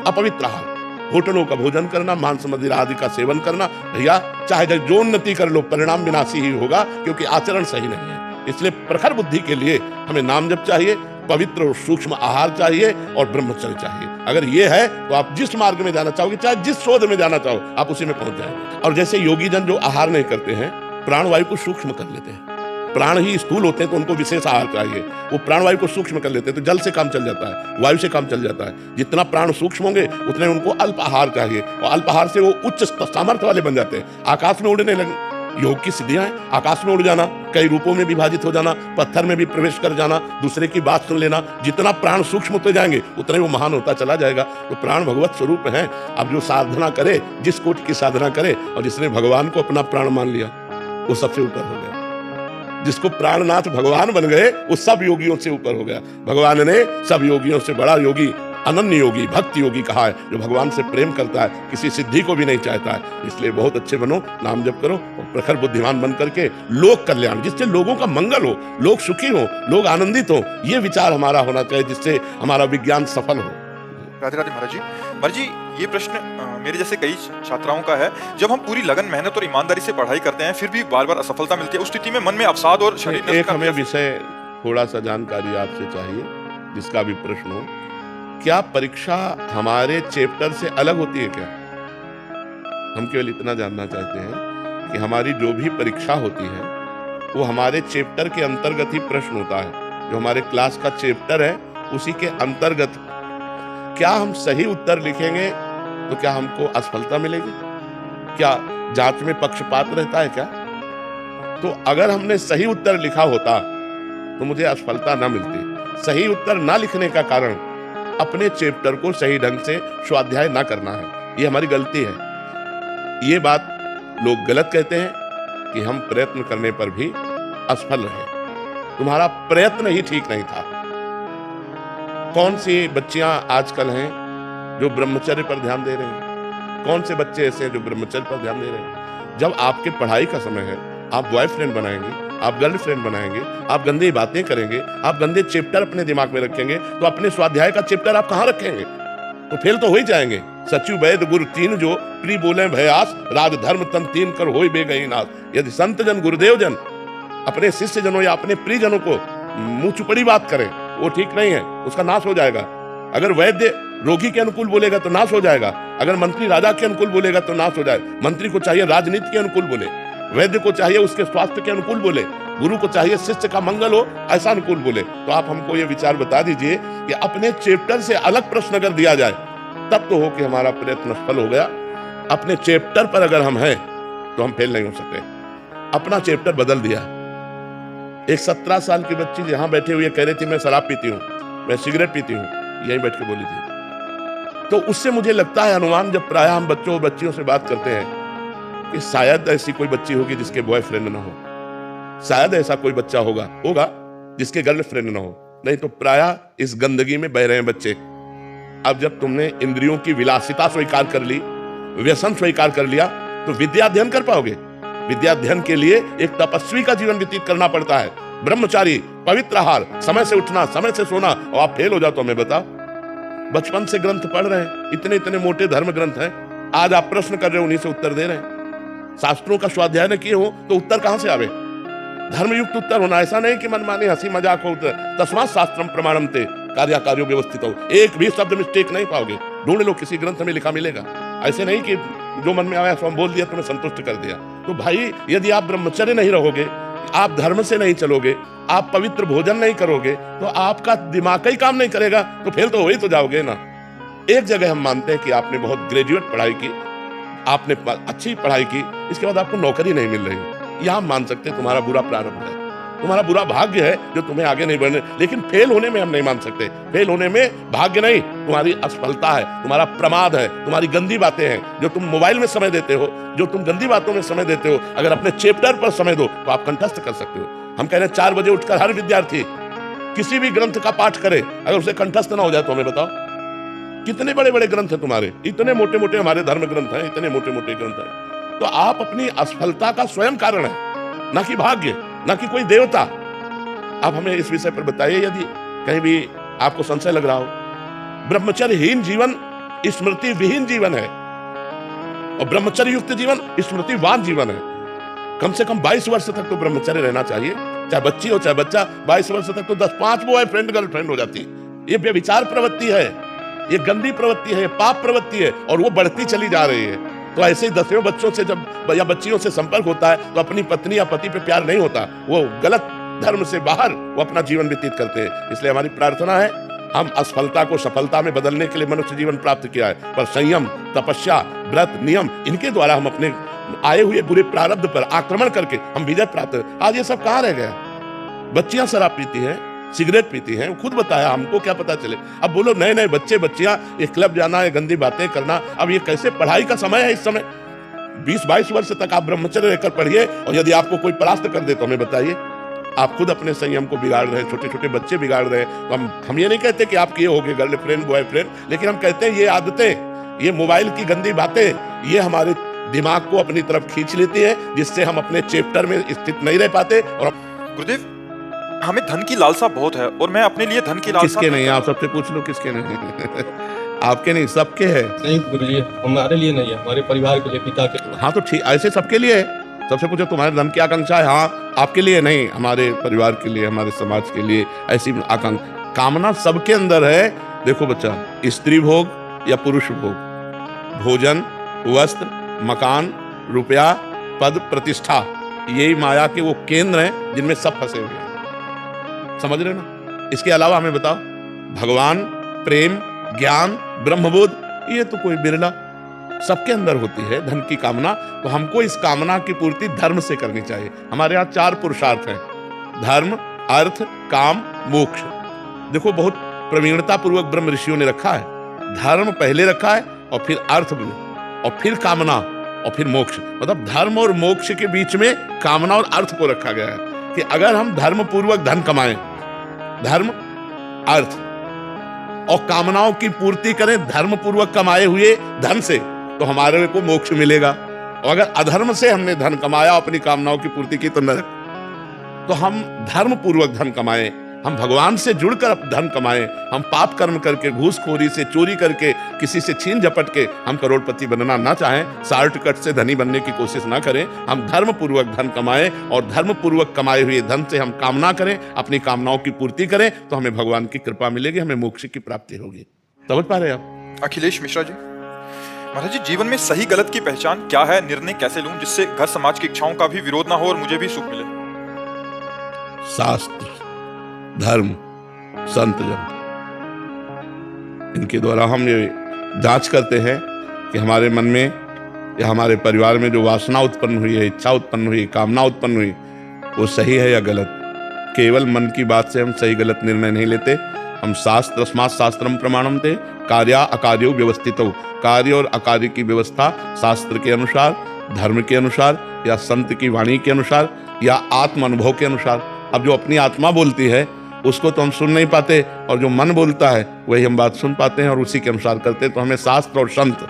अपवित्र आहार, होटलों का भोजन करना, मांस मदिरा आदि का सेवन करना। भैया, चाहे जो उन्नति कर लो, परिणाम विनाशी ही होगा, क्योंकि आचरण सही नहीं है। इसलिए प्रखर बुद्धि के लिए हमें नाम जप चाहिए, पवित्र और सूक्ष्म आहार चाहिए और ब्रह्मचर्य चाहिए। अगर ये है तो आप जिस मार्ग में जाना चाहोगे, चाहे जिस शोध में जाना चाहो, आप उसी में पहुंच जाएंगे। और जैसे योगी जन जो आहार नहीं करते हैं, प्राणवायु को सूक्ष्म कर लेते हैं। प्राण ही स्थूल होते हैं तो उनको विशेष आहार चाहिए। वो प्राणवायु को सूक्ष्म कर लेते हैं तो जल से काम चल जाता है, वायु से काम चल जाता है। जितना प्राण सूक्ष्म होंगे उतने उनको अल्प आहार चाहिए, और अल्प आहार से वो उच्च सामर्थ्य वाले बन जाते हैं, आकाश में उड़ने लगे। योग की सिद्धियां हैं, आकाश में उड़ जाना, कई रूपों में विभाजित हो जाना, पत्थर में भी प्रवेश कर जाना, दूसरे की बात सुन लेना। जितना प्राण सूक्ष्म होते जाएंगे उतने वो महान होता चला जाएगा। तो प्राण भगवत स्वरूप है। अब जो साधना करे, जिस कोटि की साधना करे, और जिसने भगवान को अपना प्राण मान लिया, वो सबसे ऊपर हो गया। जिसको प्राणनाथ भगवान बन गए, वो सब योगियों से ऊपर हो गया। भगवान ने सब योगियों से बड़ा योगी, अनन्य योगी, भक्ति योगी कहा है, जो भगवान से प्रेम करता है, किसी सिद्धि को भी नहीं चाहता है। इसलिए बहुत अच्छे बनो, नाम जप करो और प्रखर बुद्धिमान बन करके लोक कल्याण, जिससे लोगों का मंगल हो, लोग सुखी हो, लोग आनंदित हो, ये विचार हमारा होना चाहिए, जिससे हमारा विज्ञान सफल हो। राधे राधे महाराज जी। महाराज जी, ये प्रश्न मेरे जैसे कई छात्राओं का है। जब हम पूरी लगन, मेहनत और ईमानदारी से पढ़ाई करते हैं, फिर भी बार बार असफलता मिलती है, उस स्थिति में मन में अवसाद और शरीर एक हमें विषय, थोड़ा सा जानकारी आपसे चाहिए, जिसका भी प्रश्न हो। क्या परीक्षा हमारे चैप्टर से अलग होती है क्या? हम केवल इतना जानना चाहते हैं कि हमारी जो भी परीक्षा होती है वो हमारे चैप्टर के अंतर्गत ही प्रश्न होता है। जो हमारे क्लास का चैप्टर है उसी के अंतर्गत। क्या हम सही उत्तर लिखेंगे तो क्या हमको असफलता मिलेगी? क्या जांच में पक्षपात रहता है क्या? तो अगर हमने सही उत्तर लिखा होता तो मुझे असफलता ना मिलती। सही उत्तर ना लिखने का कारण अपने चैप्टर को सही ढंग से स्वाध्याय ना करना है, ये हमारी गलती है। ये बात लोग गलत कहते हैं कि हम प्रयत्न करने पर भी असफल रहे। तुम्हारा प्रयत्न ही ठीक नहीं था। कौन सी बच्चियां आजकल हैं जो ब्रह्मचर्य पर ध्यान दे रहे हैं? कौन से बच्चे ऐसे हैं जो ब्रह्मचर्य पर ध्यान दे रहे हैं? जब आपके पढ़ाई का समय है, आप बॉयफ्रेंड बनाएंगे, आप गर्लफ्रेंड बनाएंगे, आप गंदी बातें करेंगे, आप गंदे चैप्टर अपने दिमाग में रखेंगे, तो अपने स्वाध्याय का चैप्टर आप कहां रखेंगे? तो फेल तो हो ही जाएंगे। सचिव वैद गुरु तीन जो प्री बोले भयास, राज धर्म तन तीन कर होई बेगई नाश। यदि संत जन गुरुदेव जन अपने शिष्य जनों या अपने प्रियजनों को मुंह चुपड़ी बात करें, वो ठीक नहीं है, उसका नाश हो जाएगा। अगर वैद्य रोगी के अनुकूल बोलेगा तो नाश हो जाएगा। अगर मंत्री राजा के अनुकूल बोलेगा तो नाश हो जाएगा। मंत्री को चाहिए राजनीति के अनुकूल बोले, वैद्य को चाहिए उसके स्वास्थ्य के अनुकूल बोले, गुरु को चाहिए शिष्य का मंगल हो, ऐसा अनुकूल बोले। तो आप हमको ये विचार बता दीजिए कि अपने चैप्टर से अलग प्रश्न अगर दिया जाए तब तो हो कि हमारा प्रयत्न सफल हो गया। अपने चैप्टर पर अगर हम हैं तो हम फेल नहीं हो सकते। अपना चैप्टर बदल दिया। एक 17 साल की बच्ची यहां बैठे हुए कह रही थी मैं शराब पीती हूं, मैं सिगरेट पीती हूं, यहीं बैठ के बोली थी। तो उससे मुझे लगता है अनुमान, जब प्राय हम बच्चों और बच्चियों से बात करते हैं, कि शायद ऐसी कोई बच्ची होगी जिसके बॉयफ्रेंड ना हो, शायद ऐसा कोई बच्चा होगा जिसके गर्लफ्रेंड ना हो। नहीं तो प्राय इस गंदगी में बह रहे हैं बच्चे। अब जब तुमने इंद्रियों की विलासिता स्वीकार कर ली, व्यसन स्वीकार कर लिया, तो विद्या अध्ययन कर पाओगे? विद्या अध्ययन के लिए एक तपस्वी का जीवन व्यतीत करना पड़ता है। ब्रह्मचारी, पवित्र आहार, समय से उठना, समय से सोना। और आप फेल हो जाओ तो हमें बताओ। बचपन से ग्रंथ पढ़ रहे हैं, इतने इतने मोटे धर्म ग्रंथ हैं, आज आप प्रश्न कर रहे हो, उन्हीं से उत्तर दे रहे हैं। शास्त्रों का स्वाध्याय न किए हो तो उत्तर कहां से आवे? धर्मयुक्त उत्तर होना, ऐसा नहीं कि मनमानी हंसी मजाक हो उत्तर। तस्मात् शास्त्रम प्रमाणम ते कार्य व्यवस्थित हो। एक भी शब्द मिस्टेक नहीं पाओगे, ढूंढ लो, किसी ग्रंथ में लिखा मिलेगा। ऐसे नहीं कि जो मन में आया सो हम बोल दिया, तुम्हें संतुष्ट कर दिया। तो भाई, यदि आप ब्रह्मचर्य नहीं रहोगे, आप धर्म से नहीं चलोगे, आप पवित्र भोजन नहीं करोगे, तो आपका दिमाग ही काम नहीं करेगा, तो फेल तो हो ही तो जाओगे ना। एक जगह हम मानते हैं कि आपने बहुत ग्रेजुएट पढ़ाई की, आपने अच्छी पढ़ाई की, इसके बाद आपको नौकरी नहीं मिल रही, यह हम मान सकते हैं तुम्हारा बुरा प्रारंभ है, तुम्हारा बुरा भाग्य है जो तुम्हें आगे नहीं बढ़ने। लेकिन फेल होने में हम नहीं मान सकते। फेल होने में भाग्य नहीं, तुम्हारी असफलता है, तुम्हारा प्रमाद है, तुम्हारी गंदी बातें हैं, जो तुम मोबाइल में समय देते हो, जो तुम गंदी बातों में समय देते हो। अगर अपने चैप्टर पर समय दो तो आप कंठस्थ कर सकते हो। हम कह रहे हैं 4 बजे उठकर हर विद्यार्थी किसी भी ग्रंथ का पाठ करे, अगर उसे कंठस्थ ना हो जाए तो हमें बताओ। कितने बड़े बड़े ग्रंथ है तुम्हारे, इतने मोटे मोटे हमारे धर्म ग्रंथ हैं, इतने मोटे मोटे ग्रंथ हैं। तो आप अपनी असफलता का स्वयं कारण है, ना कि भाग्य, ना कि कोई देवता। आप हमें इस विषय पर बताइए, यदि कहीं भी आपको संशय लग रहा हो। ब्रह्मचर्यहीन जीवन स्मृति विहीन जीवन है, और ब्रह्मचर्य युक्त जीवन स्मृतिवान जीवन है। कम से कम 22 वर्ष तक तो ब्रह्मचर्य रहना चाहिए, चाहे बच्ची हो चाहे बच्चा। 22 वर्ष तक तो 10-5 बॉयफ्रेंड गर्लफ्रेंड हो जाती है। ये व्यभिचार प्रवृत्ति है, ये गंदी प्रवृत्ति है, ये पाप प्रवृत्ति है, और वो बढ़ती चली जा रही है। तो ऐसे ही 10वें बच्चों से जब या बच्चियों से संपर्क होता है तो अपनी पत्नी या पति पे प्यार नहीं होता, वो गलत धर्म से बाहर वो अपना जीवन व्यतीत करते हैं। इसलिए हमारी प्रार्थना है, हम असफलता को सफलता में बदलने के लिए मनुष्य जीवन प्राप्त किया है, पर संयम, तपस्या, व्रत, नियम, इनके द्वारा हम अपने आए हुए बुरे प्रारब्ध पर आक्रमण करके हम विजय प्राप्त। आज ये सब कहाँ रह गया? बच्चियां शराब पीती हैं, सिगरेट पीती हैं, खुद बताया, हमको क्या पता चले। अब बोलो नए नए बच्चे बच्चियां ये क्लब जाना, ये गंदी बातें करना, अब ये कैसे? पढ़ाई का समय है इस समय। 20-22 वर्ष तक आप ब्रह्मचर्य रहकर पढ़िए, और यदि आपको कोई परास्त कर दे तो हमें बताइए। आप खुद अपने संयम को बिगाड़ रहे हैं, छोटे छोटे बच्चे बिगाड़ रहे हैं। तो हम ये नहीं कहते कि आप किए होगे गर्लफ्रेंड बॉयफ्रेंड, लेकिन हम कहते हैं ये आदतें, ये मोबाइल की गंदी बातें, ये हमारे दिमाग को अपनी तरफ खींच लेती है, जिससे हम अपने चैप्टर में स्थित नहीं रह पाते। और गुरुदेव, हमें धन की लालसा बहुत है, और मैं अपने लिए धन की लालसा किसके नहीं? आप सबसे पूछ लो किसके नहीं? आपके नहीं, सबके है। नहीं गुरुजी, हमारे लिए नहीं है, हमारे परिवार के लिए, पिता के लिए। हाँ तो ठीक, ऐसे सबके लिए है। सबसे पूछो तुम्हारे धन की आकांक्षा है? हाँ, आपके लिए नहीं, हमारे परिवार के लिए, हमारे समाज के लिए ऐसी आकांक्षा, कामना सबके अंदर है। देखो बच्चा, स्त्री भोग या पुरुष भोग, भोजन, वस्त्र, मकान, रुपया, पद, प्रतिष्ठा, यही माया के वो केंद्र हैं जिनमें सब फंसे हुए हैं। समझ रहे ना? इसके अलावा हमें बताओ, भगवान, प्रेम, ज्ञान, ब्रह्मबोध, ये तो कोई बिरला, सबके अंदर होती है धन की कामना। तो हमको इस कामना की पूर्ति धर्म से करनी चाहिए। हमारे यहाँ 4 पुरुषार्थ हैं, धर्म, अर्थ, काम, मोक्ष। देखो बहुत प्रवीणता पूर्वक ब्रह्म ऋषियों ने रखा है। धर्म पहले रखा है, और फिर अर्थ, और फिर कामना, और फिर मोक्ष। मतलब धर्म और मोक्ष के बीच में कामना और अर्थ को रखा गया है कि अगर हम धर्म पूर्वक धन कमाएं, धर्म, अर्थ और कामनाओं की पूर्ति करें धर्म पूर्वक कमाए हुए धन से, तो हमारे को मोक्ष मिलेगा। और अगर अधर्म से हमने धन कमाया, अपनी कामनाओं की पूर्ति की, तो नरक। तो हम धर्म पूर्वक धन कमाएं, हम भगवान से जुड़कर धन कमाएं, हम पाप कर्म करके, घूसखोरी से, चोरी करके, किसी से छीन झपट के हम करोड़पति बनना ना चाहें, शॉर्टकट से धनी बनने की कोशिश ना करें। हम धर्म पूर्वक धन कमाएं, और धर्म पूर्वक कमाए हुए धन से हम कामना करें, अपनी कामनाओं की पूर्ति करें, तो हमें भगवान की कृपा मिलेगी, हमें मोक्ष की प्राप्ति होगी। समझ पा रहे हैं आप? अखिलेश मिश्रा जी, महाराज जी, जीवन में सही गलत की पहचान क्या है? निर्णय कैसे लूं जिससे घर समाज की इच्छाओं का भी विरोध ना हो और मुझे भी सुख मिले? शास्त्र, धर्म, संत जन, इनके द्वारा हम ये जांच करते हैं कि हमारे मन में या हमारे परिवार में जो वासना उत्पन्न हुई है, इच्छा उत्पन्न हुई, कामना उत्पन्न हुई, वो सही है या गलत। केवल मन की बात से हम सही गलत निर्णय नहीं लेते। हम शास्त्रस्मात् शास्त्रम प्रमाणम ते कार्या अकार्यो व्यवस्थितो, कार्य और अकार्य की व्यवस्था शास्त्र के अनुसार, धर्म के अनुसार, या संत की वाणी के अनुसार, या आत्म अनुभव के अनुसार। अब जो अपनी आत्मा बोलती है उसको तो हम सुन नहीं पाते, और जो मन बोलता है वही हम बात सुन पाते हैं और उसी के अनुसार करते हैं। तो हमें शास्त्र और संत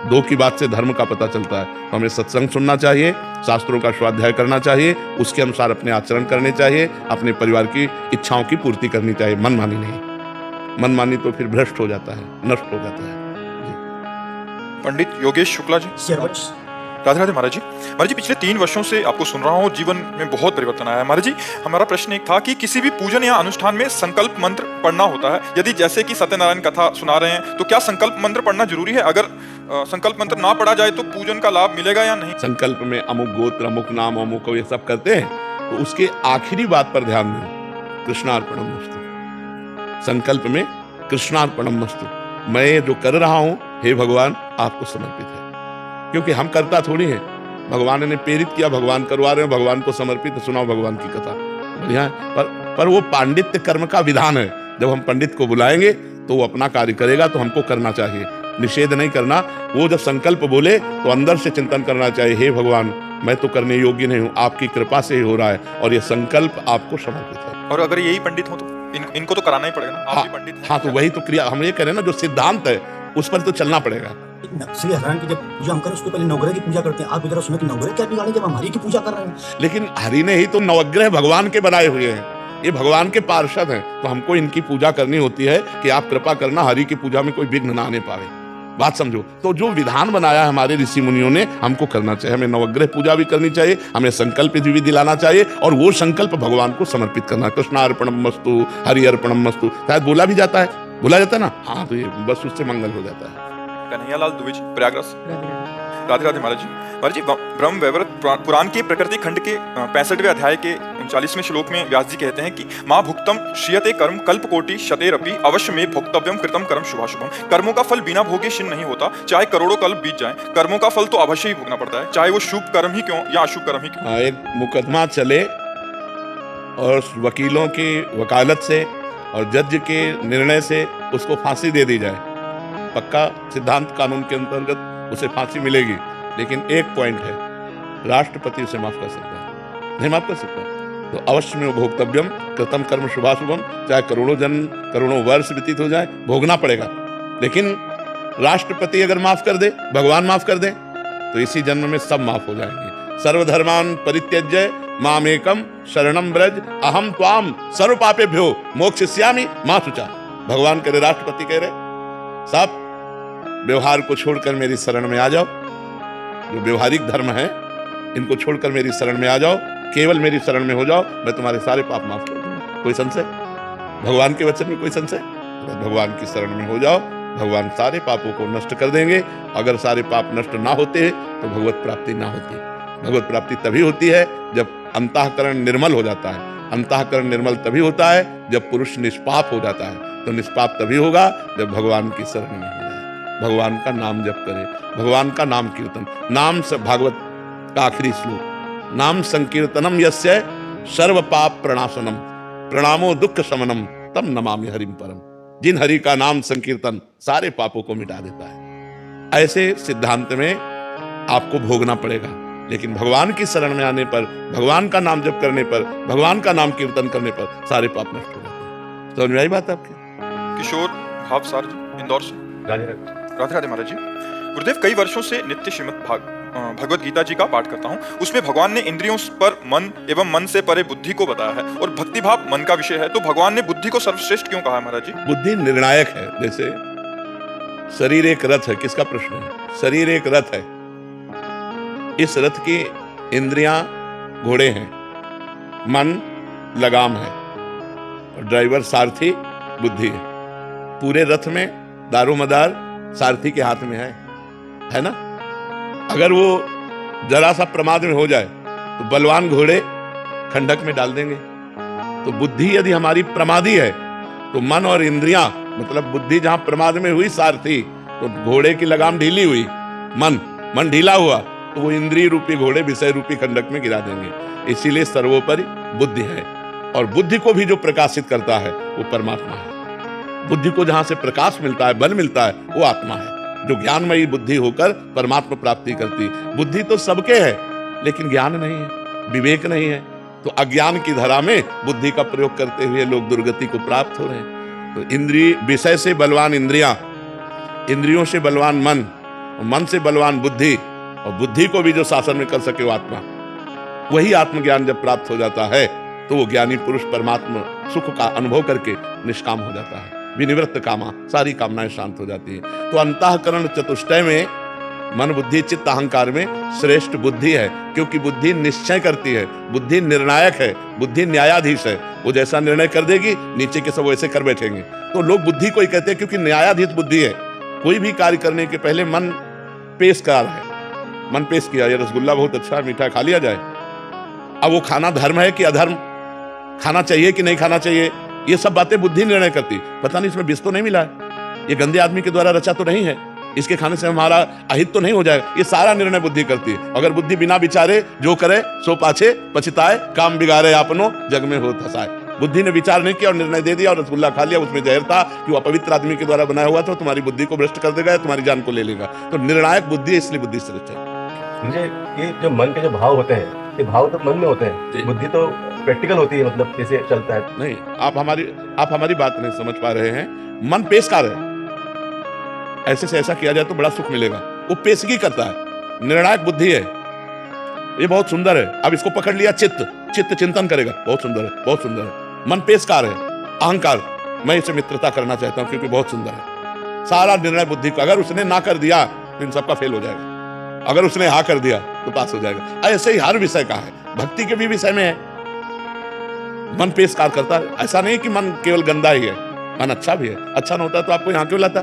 दो की बात से धर्म का पता चलता है। तो हमें सत्संग सुनना चाहिए, शास्त्रों का स्वाध्याय करना चाहिए, उसके अनुसार अपने आचरण करने चाहिए, अपने परिवार की इच्छाओं की पूर्ति करनी चाहिए, मनमानी नहीं। मनमानी तो फिर भ्रष्ट हो जाता है, नष्ट हो जाता है। पंडित योगेश शुक्ला जी, राधे राधे महाराज जी। महाराज जी, पिछले 3 वर्षों से आपको सुन रहा हूँ, जीवन में बहुत परिवर्तन आया है। महाराज जी, हमारा प्रश्न एक था कि किसी भी पूजन या अनुष्ठान में संकल्प मंत्र पढ़ना होता है। यदि जैसे कि सत्यनारायण कथा सुना रहे हैं, तो क्या संकल्प मंत्र पढ़ना जरूरी है? अगर संकल्प मंत्र ना पढ़ा जाए तो पूजन का लाभ मिलेगा या नहीं? संकल्प में अमुक गोत्र, अमुक नाम, अमुक ये सब करते हैं, तो उसके आखिरी बात पर ध्यान दें, कृष्णार्पणमस्तु। संकल्प में कृष्णार्पणमस्तु, मैं जो कर रहा हूं हे भगवान आपको समर्पित है। क्योंकि हम करता थोड़ी है, भगवान ने प्रेरित किया, भगवान करवा रहे हैं, भगवान को समर्पित, सुनाओ भगवान की कथा, बढ़िया है। पर वो पांडित्य कर्म का विधान है। जब हम पंडित को बुलाएंगे तो वो अपना कार्य करेगा, तो हमको करना चाहिए, निषेध नहीं करना। वो जब संकल्प बोले तो अंदर से चिंतन करना चाहिए, हे भगवान मैं तो करने योग्य नहीं हूँ, आपकी कृपा से ही हो रहा है और ये संकल्प आपको समर्पित है। और अगर यही पंडित हो तो इनको तो कराना ही पड़ेगा ना, आप भी पंडित हैं। हाँ, तो वही तो क्रिया हम ये करें ना, जो सिद्धांत है उस पर तो चलना पड़ेगा। श्री हरिनारायण की जब पूजा हम करें उसके पहले नवग्रह की पूजा करते हैं। आप इधर सुने कि नवग्रह क्या बिगाड़े जब हम हरि की पूजा कर रहे हैं। लेकिन हरि ने ही तो नवग्रह भगवान के बनाए हुए हैं, ये भगवान के पार्षद हैं, तो हमको इनकी पूजा करनी होती है कि आप कृपा करना हरि की पूजा में कोई विघ्न ना आने पावे। बात समझो। तो जो विधान बनाया है हमारे ऋषि मुनियों ने, हमको करना चाहिए। हमें नवग्रह पूजा भी करनी चाहिए, हमें संकल्प भी दिलाना चाहिए और वो संकल्प भगवान को समर्पित करना। कृष्णार्पणमस्तु, हरि अर्पणमस्तु शायद बोला भी जाता है, बोला जाता है ना। हाँ, तो ये बस उससे मंगल हो जाता है। कन्हैयालाल दुबे जी, प्रयागराज। राधे राधे। राधे राधे महाराज जी। महाराज जी, ब्रह्म वैवर्त पुराण के प्रकृति खंड के 65वें अध्याय के 39वें श्लोक में व्यास जी कहते हैं कि माँ भुक्तम श्रियते कर्म कल्प कोटि शतेरपि अवश्य में भोक्तव्यम कृतम कर्म शुभाशुभम। कर्मों का फल बिना भोगे क्षीण नहीं होता, चाहे करोड़ों कल्प बीत जाए, कर्मों का फल तो अवश्य ही भोगना पड़ता है, चाहे वो शुभ कर्म ही क्यों या अशुभ कर्म ही क्यों। एक मुकदमा चले और वकीलों की वकालत से और जज के निर्णय से उसको फांसी दे दी जाए, पक्का सिद्धांत कानून के अंतर्गत उसे फांसी मिलेगी। लेकिन एक पॉइंट है, राष्ट्रपति उसे माफ कर सकता है, नहीं माफ कर सकता। तो अवश्य में भोक्तव्यम कृतम कर्म शुभाशुभम, चाहे करोड़ों जन्म करोड़ों वर्ष व्यतीत हो जाए, भोगना पड़ेगा। लेकिन राष्ट्रपति अगर माफ कर दे, भगवान माफ कर दे, तो इसी जन्म में सब माफ हो जाएंगे। सर्वधर्मान परित्यज्य मामेकम शरणम ब्रज अहम त्वाम सर्व पापेभ्यो मोक्षयिष्यामि मा शुचा। भगवान कह रहे, राष्ट्रपति कह रहे, साहब व्यवहार को छोड़कर मेरी शरण में आ जाओ, जो व्यवहारिक धर्म है इनको छोड़कर मेरी शरण में आ जाओ, केवल मेरी शरण में हो जाओ, मैं तुम्हारे सारे पाप माफ कर दूंगा। कोई संशय? भगवान के वचन में कोई संशय? भगवान की शरण में हो जाओ, भगवान सारे पापों को नष्ट कर देंगे। अगर सारे पाप नष्ट ना होते तो भगवत प्राप्ति ना होती। भगवत प्राप्ति तभी होती है जब अंतःकरण निर्मल हो जाता है। अंतःकरण निर्मल तभी होता है जब पुरुष निष्पाप हो जाता है। तो निष्पाप तभी होगा जब भगवान की शरण में हो जाए, भगवान का नाम जप करे, भगवान का नाम कीर्तन। नाम से भागवत का आखिरी श्लोक, नाम संकीर्तनम यस्य सर्व पाप प्रणाशनम प्रणामो दुख शमनम तम नमामि हरिम परम। जिन हरि का नाम संकीर्तन सारे पापों को मिटा देता है। ऐसे सिद्धांत में आपको भोगना पड़ेगा, लेकिन भगवान की शरण में आने पर, भगवान का नाम जप करने पर, भगवान का नाम कीर्तन करने पर सारे पाप नष्ट हो जाते हैं। समझ में आई बात आपकी? किशोर भावसार जी, इंदौर से। राधे राधे। राधे राधे महाराज जी। गुरुदेव, कई वर्षों से नित्य श्रीमद् भगवत गीता जी का पाठ करता हूँ। उसमें भगवान ने इंद्रियों पर मन एवं मन से परे बुद्धि को बताया है और भक्ति भाव मन का विषय है। तो भगवान ने बुद्धि को सर्वश्रेष्ठ क्यों कहा है महाराज जी? बुद्धि निर्णायक है। जैसे शरीर एक रथ है, किसका प्रश्न है? शरीर एक रथ है, इस रथ की इंद्रियां घोड़े हैं, मन लगाम है और ड्राइवर सारथी बुद्धि है। पूरे रथ में दारोमदार सारथी के हाथ में है ना। अगर वो जरा सा प्रमाद में हो जाए तो बलवान घोड़े खंडक में डाल देंगे। तो बुद्धि यदि हमारी प्रमादी है तो मन और इंद्रियां, मतलब बुद्धि जहां प्रमाद में हुई सारथी, तो घोड़े की लगाम ढीली हुई, मन ढीला हुआ, तो वो इंद्रिय रूपी घोड़े विषय रूपी खंडक में गिरा देंगे। इसीलिए सर्वोपरि बुद्धि है और बुद्धि को भी जो प्रकाशित करता है वो परमात्मा है। बुद्धि को जहां से प्रकाश मिलता है, बल मिलता है, वो आत्मा है, जो ज्ञानमयी बुद्धि होकर परमात्मा प्राप्ति करती। बुद्धि तो सबके है, लेकिन ज्ञान नहीं है, विवेक नहीं है। तो अज्ञान की धरा में बुद्धि का प्रयोग करते हुए लोग दुर्गति को प्राप्त हो रहे हैं। तो इंद्रिय, विषय से बलवान इंद्रियां, इंद्रियों से बलवान मन, मन से बलवान बुद्धि, और बुद्धि को भी जो शासन में कर सके वो आत्मा। वही आत्मज्ञान जब प्राप्त हो जाता है तो वो ज्ञानी पुरुष परमात्मा सुख का अनुभव करके निष्काम हो जाता है। विनिवृत्त कामा, सारी कामनाएं शांत हो जाती हैं। तो अंतःकरण चतुष्टय में मन बुद्धि चित्त अहंकार में श्रेष्ठ बुद्धि है, क्योंकि बुद्धि निश्चय करती है, बुद्धि निर्णायक है, बुद्धि न्यायाधीश है। वो जैसा निर्णय कर देगी, नीचे के सब वैसे कर बैठेंगे। तो लोग बुद्धि को ही कहते हैं क्योंकि न्यायाधीश बुद्धि है। कोई भी कार्य करने के पहले मन पेश कर रहा है, मन पेश किया, ये रसगुल्ला बहुत अच्छा है, मीठा, खा लिया जाए। अब वो खाना धर्म है कि अधर्म, खाना चाहिए कि नहीं खाना चाहिए, ये सब बातें बुद्धि निर्णय करती। पता नहीं इसमें विष तो नहीं मिला है, ये गंदे आदमी के द्वारा रचा तो नहीं है, इसके खाने से हमारा अहित तो नहीं हो जाएगा, ये सारा निर्णय बुद्धि करती है। अगर बुद्धि बिना विचारे जो करे सो पाछे पछताए, काम बिगाड़े आपनो जग में हो फसाए। बुद्धि ने विचार नहीं किया और निर्णय दे दिया और रसगुल्ला खा लिया, उसमें जहर था कि वो अपवित्र आदमी के द्वारा बनाया हुआ था, तुम्हारी बुद्धि को भ्रष्ट कर देगा, तुम्हारी जान को ले लेगा। तो निर्णायक बुद्धि है, इसलिए बुद्धि श्रेष्ठ है। मुझे ये जो मन के जो भाव होते हैं, ये भाव तो मन में होते हैं, बुद्धि तो प्रैक्टिकल होती है, मतलब कैसे चलता है। नहीं, आप हमारी बात नहीं समझ पा रहे हैं। मन पेशकार है, ऐसे से ऐसा किया जाए तो बड़ा सुख मिलेगा, वो पेशगी करता है। निर्णायक बुद्धि है, ये बहुत सुंदर है। अब इसको पकड़ लिया, चित्त चिंतन करेगा, बहुत सुंदर है, बहुत सुंदर है। मन पेशकार है, अहंकार, मैं इसे मित्रता करना चाहता हूं क्योंकि बहुत सुंदर है। सारा निर्णय बुद्धि को, अगर उसने ना कर दिया तो इन सबका फेल हो जाएगा, अगर उसने हाँ कर दिया तो पास हो जाएगा। ऐसे ही हर विषय का है, भक्ति के भी विषय में है, मन पेशकार करता है। ऐसा नहीं कि मन केवल गंदा ही है, मन अच्छा भी है। अच्छा ना होता तो आपको यहाँ क्यों लाता?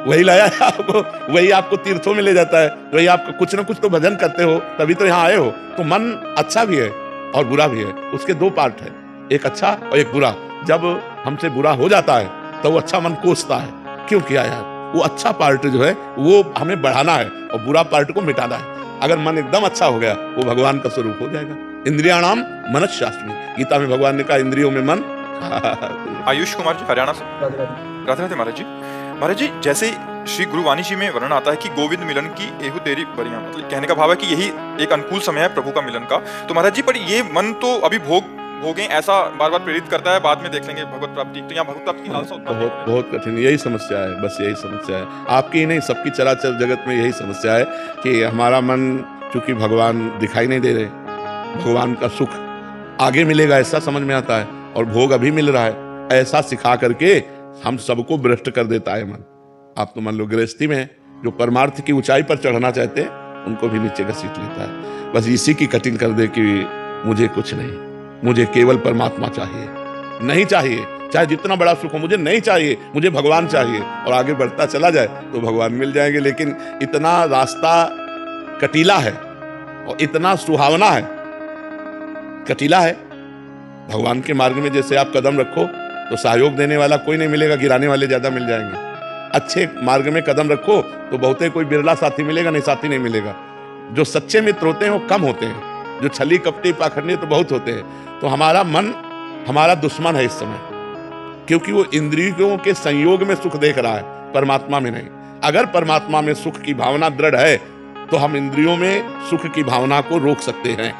वही लाया है आपको, वही आपको तीर्थों में ले जाता है, वही आपको कुछ ना कुछ तो भजन करते हो, तभी तो यहाँ आए हो। तो मन अच्छा भी है और बुरा भी है, उसके दो पार्ट है, एक अच्छा और एक बुरा। जब हमसे बुरा हो जाता है तो वो अच्छा मन कोसता है, क्यों किया यार? वो अच्छा पार्ट जो है वो हमें बढ़ाना है और बुरा पार्ट को मिटाना है। अगर मन एकदम अच्छा हो गया, वो भगवान का स्वरूप हो जाएगा। इंद्रियाणाम मनश्शास्मि, गीता में भगवान ने कहा इंद्रियों में मन। आयुष कुमार जी, हरियाणा से। राधे राधे महाराज जी। महाराज जी, जैसे श्री गुरुवाणी जी में वर्णन आता है कि गोविंद मिलन की एहु तेरी बरियां, मतलब कहने का भाव है कि यही एक अनुकूल समय है प्रभु का मिलन का। तो महाराज जी, पर ये मन तो अभी भोगे ऐसा बार बार प्रेरित करता है, बाद में देख लेंगे भगवत प्राप्ति, तो यहाँ भगवत प्राप्ति की लालसा बहुत बहुत कठिन, यही समस्या है, बस यही समस्या है। आपकी ही नहीं, सबकी चराचर जगत में यही समस्या है कि हमारा मन, चूंकि भगवान दिखाई नहीं दे रहे, भगवान का सुख आगे मिलेगा ऐसा समझ में आता है और भोग अभी मिल रहा है ऐसा सिखा करके हम सबको भ्रष्ट कर देता है मन। आप तो मान लो गृहस्थी में जो परमार्थ की ऊंचाई पर चढ़ना चाहते हैं उनको भी नीचे घसीट लेता है। बस इसी की कटिंग कर दे कि मुझे कुछ नहीं, मुझे केवल परमात्मा चाहिए, नहीं चाहिए चाहे जितना बड़ा सुख हो, मुझे नहीं चाहिए, मुझे भगवान चाहिए। और आगे बढ़ता चला जाए तो भगवान मिल जाएंगे। लेकिन इतना रास्ता कटीला है और इतना सुहावना है, कटीला है। भगवान के मार्ग में जैसे आप कदम रखो तो सहयोग देने वाला कोई नहीं मिलेगा, गिराने वाले ज्यादा मिल जाएंगे। अच्छे मार्ग में कदम रखो तो बहुते कोई बिरला साथी मिलेगा, नहीं साथी नहीं मिलेगा। जो सच्चे मित्र होते हैं वो कम होते हैं, जो छली कपटी पाखंडी तो बहुत होते हैं। तो हमारा मन हमारा दुश्मन है इस समय, क्योंकि वो इंद्रियों के संयोग में सुख देख रहा है, परमात्मा में नहीं। अगर परमात्मा में सुख की भावना दृढ़ है तो हम इंद्रियों में सुख की भावना को रोक सकते हैं,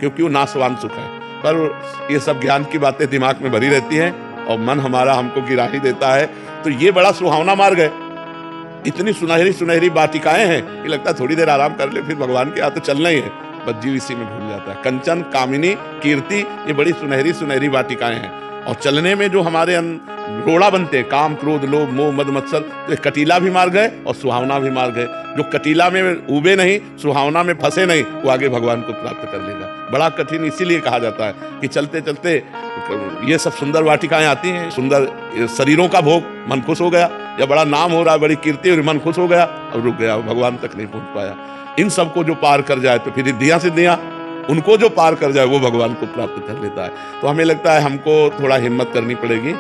क्योंकि वो नाशवान सुख है। पर ये सब ज्ञान की बातें दिमाग में भरी रहती हैं और मन हमारा हमको गिरा ही देता है। तो ये बड़ा सुहावना मार्ग है, इतनी सुनहरी सुनहरी वाटिकाएं हैं कि लगता है थोड़ी देर आराम कर ले फिर भगवान के हाथ चलना ही है, बस जीव इसी में भूल जाता है। कंचन, कामिनी, कीर्ति, ये बड़ी सुनहरी सुनहरी वाटिकाएं हैं। और चलने में जो हमारे रोड़ा बनते हैं, काम, क्रोध, लोभ, मोह, मद, मत्सर, तो एक कटीला भी मार्ग है और सुहावना भी मार्ग है। जो कटीला में उबे नहीं, सुहावना में फंसे नहीं, वो आगे भगवान को प्राप्त कर लेगा। बड़ा कठिन इसीलिए कहा जाता है कि चलते चलते ये सब सुंदर वाटिकाएं आती हैं, सुंदर शरीरों का भोग, मन खुश हो गया, या बड़ा नाम हो रहा है, बड़ी कीर्ति और मन खुश हो गया और रुक गया, भगवान तक नहीं पहुंच पाया। इन सबको जो पार कर जाए तो फिर रिद्धियां सिद्धियां, उनको जो पार कर जाए वो भगवान को प्राप्त कर लेता है। तो हमें लगता है हमको थोड़ा हिम्मत करनी पड़ेगी।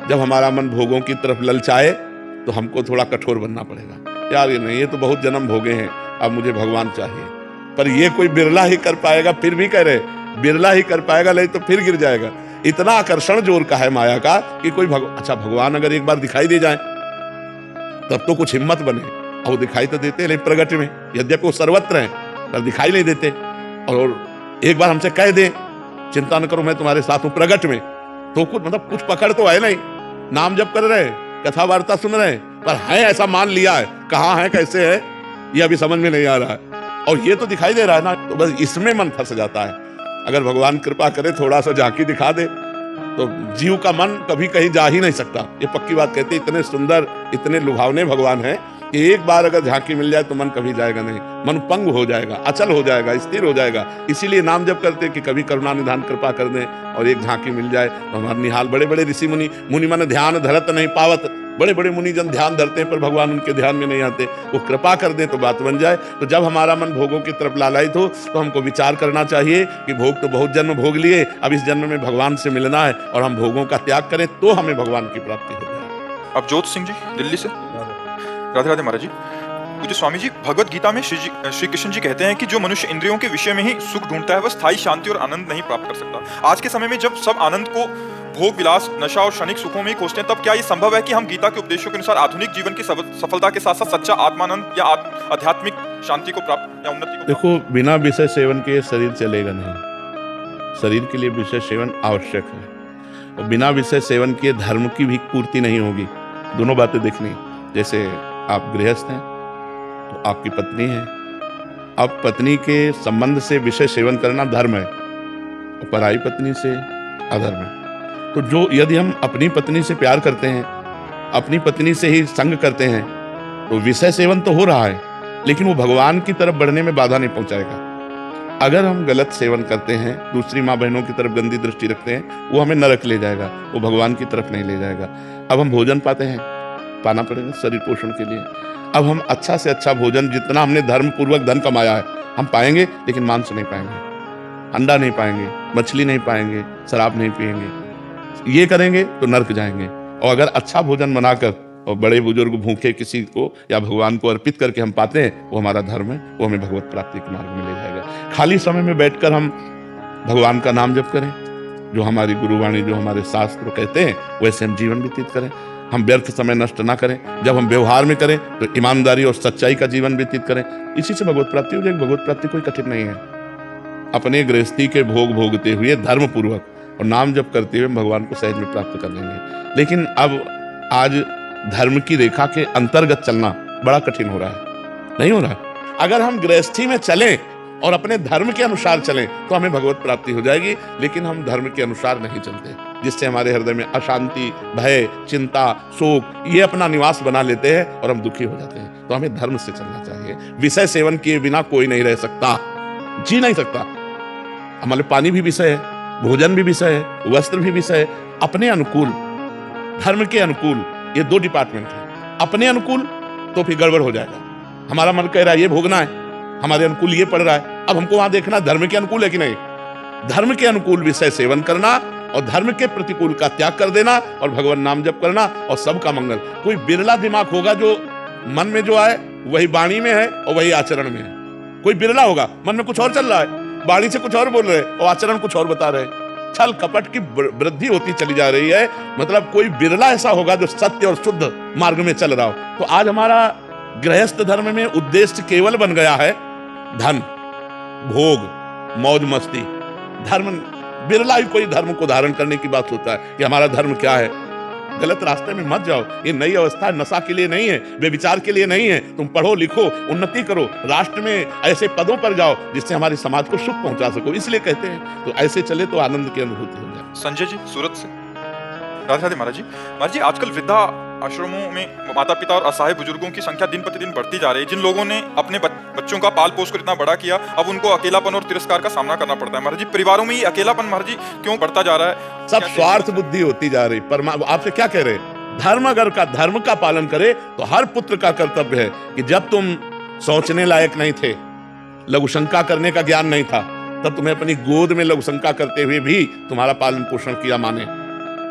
जब हमारा मन भोगों की तरफ ललचाए तो हमको थोड़ा कठोर बनना पड़ेगा। यार ये नहीं, ये तो बहुत जन्म भोगे हैं, अब मुझे भगवान चाहिए। पर ये कोई बिरला ही कर पाएगा, फिर भी कह रहे बिरला ही कर पाएगा, नहीं तो फिर गिर जाएगा। इतना आकर्षण जोर का है माया का कि कोई अच्छा भगवान अगर एक बार दिखाई दे जाए तब तो कुछ हिम्मत बने। और वो दिखाई तो देते लेकिन प्रगट में, यद्यपि वो सर्वत्र हैं पर दिखाई नहीं देते। और एक बार हमसे कह दे चिंता न करो मैं तुम्हारे साथ हूं प्रगट में, तो कुछ मतलब कुछ पकड़ तो है नहीं। नाम जप कर रहे, कथा वार्ता सुन रहे, पर है ऐसा मान लिया है, कहाँ है कैसे है ये अभी समझ में नहीं आ रहा है। और ये तो दिखाई दे रहा है ना, तो बस इसमें मन फंस जाता है। अगर भगवान कृपा करे थोड़ा सा झांकी दिखा दे तो जीव का मन कभी कहीं जा ही नहीं सकता। ये पक्की बात कहते, इतने सुंदर इतने लुभावने भगवान हैं कि एक बार अगर झांकी मिल जाए तो मन कभी जाएगा नहीं, मन पंग हो जाएगा, अचल हो जाएगा, स्थिर हो जाएगा। इसीलिए नाम जप करते कि कभी करुणा निधान कृपा कर दें और एक झांकी मिल जाए तो हमारा निहाल। बड़े बड़े ऋषि मुनि मन ध्यान धरत नहीं पावत, बड़े बड़े मुनिजन ध्यान धरते हैं पर भगवान उनके ध्यान में नहीं आते। वो कृपा कर दें तो बात बन जाए। तो जब हमारा मन भोगों की तरफ लालायित हो तो हमको विचार करना चाहिए कि भोग तो बहुत जन्म भोग लिए, अब इस जन्म में भगवान से मिलना है और हम भोगों का त्याग करें तो हमें भगवान की प्राप्ति हो जाए। अब जोत सिंह जी दिल्ली से। राधे राधे महाराज जी। पूज्य स्वामी जी, भगवत गीता में श्री कृष्ण जी कहते हैं कि जो मनुष्य इंद्रियों के विषय में ही सुख ढूंढता है वह स्थायी शांति और आनंद नहीं प्राप्त कर सकता। आज के समय में जब सब आनंद को भोग विलास, नशा और क्षणिक सुखों में ही खोजते हैं, तब क्या ये संभव है कि हम गीता के उपदेशों के अनुसार आधुनिक जीवन की सफलता के साथ साथ सच्चा आत्मानंद या आध्यात्मिक शांति को प्राप्त या उन्नति को? देखो, बिना विषय सेवन के शरीर चलेगा नहीं। शरीर के लिए विषय सेवन आवश्यक है और बिना विषय सेवन के धर्म की भी पूर्ति नहीं होगी। दोनों बातें देखनी। जैसे आप गृहस्थ हैं तो आपकी पत्नी है, अब पत्नी के संबंध से विषय सेवन करना धर्म है और पराई पत्नी से अधर्म है। तो जो यदि हम अपनी पत्नी से प्यार करते हैं, अपनी पत्नी से ही संग करते हैं, तो विषय सेवन तो हो रहा है लेकिन वो भगवान की तरफ बढ़ने में बाधा नहीं पहुंचाएगा। अगर हम गलत सेवन करते हैं, दूसरी माँ बहनों की तरफ गंदी दृष्टि रखते हैं, वो हमें नरक ले जाएगा, वो भगवान की तरफ नहीं ले जाएगा। अब हम भोजन पाते हैं, पाना पड़ेगा शरीर पोषण के लिए। अब हम अच्छा से अच्छा भोजन, जितना हमने धर्म पूर्वक धन कमाया है, हम पाएंगे लेकिन मांस नहीं पाएंगे, अंडा नहीं पाएंगे, मछली नहीं पाएंगे, शराब नहीं पिएंगे। ये करेंगे तो नरक जाएंगे। और अगर अच्छा भोजन बनाकर और बड़े बुजुर्ग भूखे किसी को या भगवान को अर्पित करके हम पाते हैं, वो हमारा धर्म है, वो हमें भगवत प्राप्ति के मार्ग में ले जाएगा। खाली समय में बैठकर हम भगवान का नाम जप करें, जो हमारी गुरुवाणी, जो हमारे शास्त्र कहते हैं, वैसे हम जीवन व्यतीत करें। हम व्यर्थ समय नष्ट ना करें। जब हम व्यवहार में करें तो ईमानदारी और सच्चाई का जीवन व्यतीत करें। इसी से भगवत प्राप्ति हो जाएगी। भगवत प्राप्ति कोई कठिन नहीं है। अपने गृहस्थी के भोग भोगते हुए धर्म पूर्वक और नाम जप करते हुए भगवान को सहज में प्राप्त कर लेंगे। लेकिन अब आज धर्म की रेखा के अंतर्गत चलना बड़ा कठिन हो रहा है, नहीं हो रहा है। अगर हम गृहस्थी में चलें और अपने धर्म के अनुसार चलें तो हमें भगवत प्राप्ति हो जाएगी। लेकिन हम धर्म के अनुसार नहीं चलते, जिससे हमारे हृदय में अशांति, भय, चिंता, शोक ये अपना निवास बना लेते हैं और हम दुखी हो जाते हैं। तो हमें धर्म से चलना चाहिए। विषय सेवन किए बिना कोई नहीं रह सकता, जी नहीं सकता। हमारे पानी भी विषय है, भोजन भी विषय है, वस्त्र भी विषय है। अपने अनुकूल, धर्म के अनुकूल, ये दो डिपार्टमेंट है। अपने अनुकूल तो फिर गड़बड़ हो जाएगा। हमारा मन कह रहा है ये भोगना है, हमारे अनुकूल ये पड़ रहा है, अब हमको वहां देखना धर्म के अनुकूल है कि नहीं। धर्म के अनुकूल विषय सेवन करना और धर्म के प्रतिकूल का त्याग कर देना और भगवान नाम जप करना और सबका मंगल। कोई बिरला दिमाग होगा जो मन में जो आए वही वाणी में है और वही आचरण में है। कोई बिरला होगा, मन में कुछ और चल रहा है, वाणी से कुछ और बोल रहे और आचरण कुछ और बता रहे। छल कपट की वृद्धि होती चली जा रही है। मतलब कोई बिरला ऐसा होगा जो सत्य और शुद्ध मार्ग में चल रहा हो। तो आज हमारा गृहस्थ धर्म में उद्देश्य केवल बन गया है धन, भोग, मौज मस्ती। धर्म बिरला ही कोई धर्म को धारण करने की बात होता है कि हमारा धर्म क्या है। गलत रास्ते में मत जाओ। ये नई अवस्था नशा के लिए नहीं है, बेविचार के लिए नहीं है। तुम पढ़ो लिखो, उन्नति करो, राष्ट्र में ऐसे पदों पर जाओ जिससे हमारे समाज को सुख पहुंचा सको। इसलिए कहते हैं तो ऐसे चले तो आनंद की अनुभूति हो जाए। संजय जी सूरत से। राधे राधे महाराज जी। महाराज जी, आजकल वृद्धा आश्रमों में माता पिता और असहाय बुजुर्गों की संख्या दिन प्रतिदिन बढ़ती जा रही है। जिन लोगों ने अपने बच्चों का पाल पोस कर इतना बड़ा किया, अब उनको अकेलापन और तिरस्कार का सामना करना पड़ता है। महाराज जी, परिवारों में ये अकेलापन महाराज जी क्यों बढ़ता जा रहा है? सब स्वार्थ बुद्धि होती जा रही। आपसे क्या कह रहे हैं? धर्म अगर का धर्म का पालन करे तो हर पुत्र का कर्तव्य है कि जब तुम सोचने लायक नहीं थे, लघुशंका करने का ज्ञान नहीं था, तब तुम्हें अपनी गोद में लघुशंका करते हुए भी तुम्हारा पालन पोषण किया माने।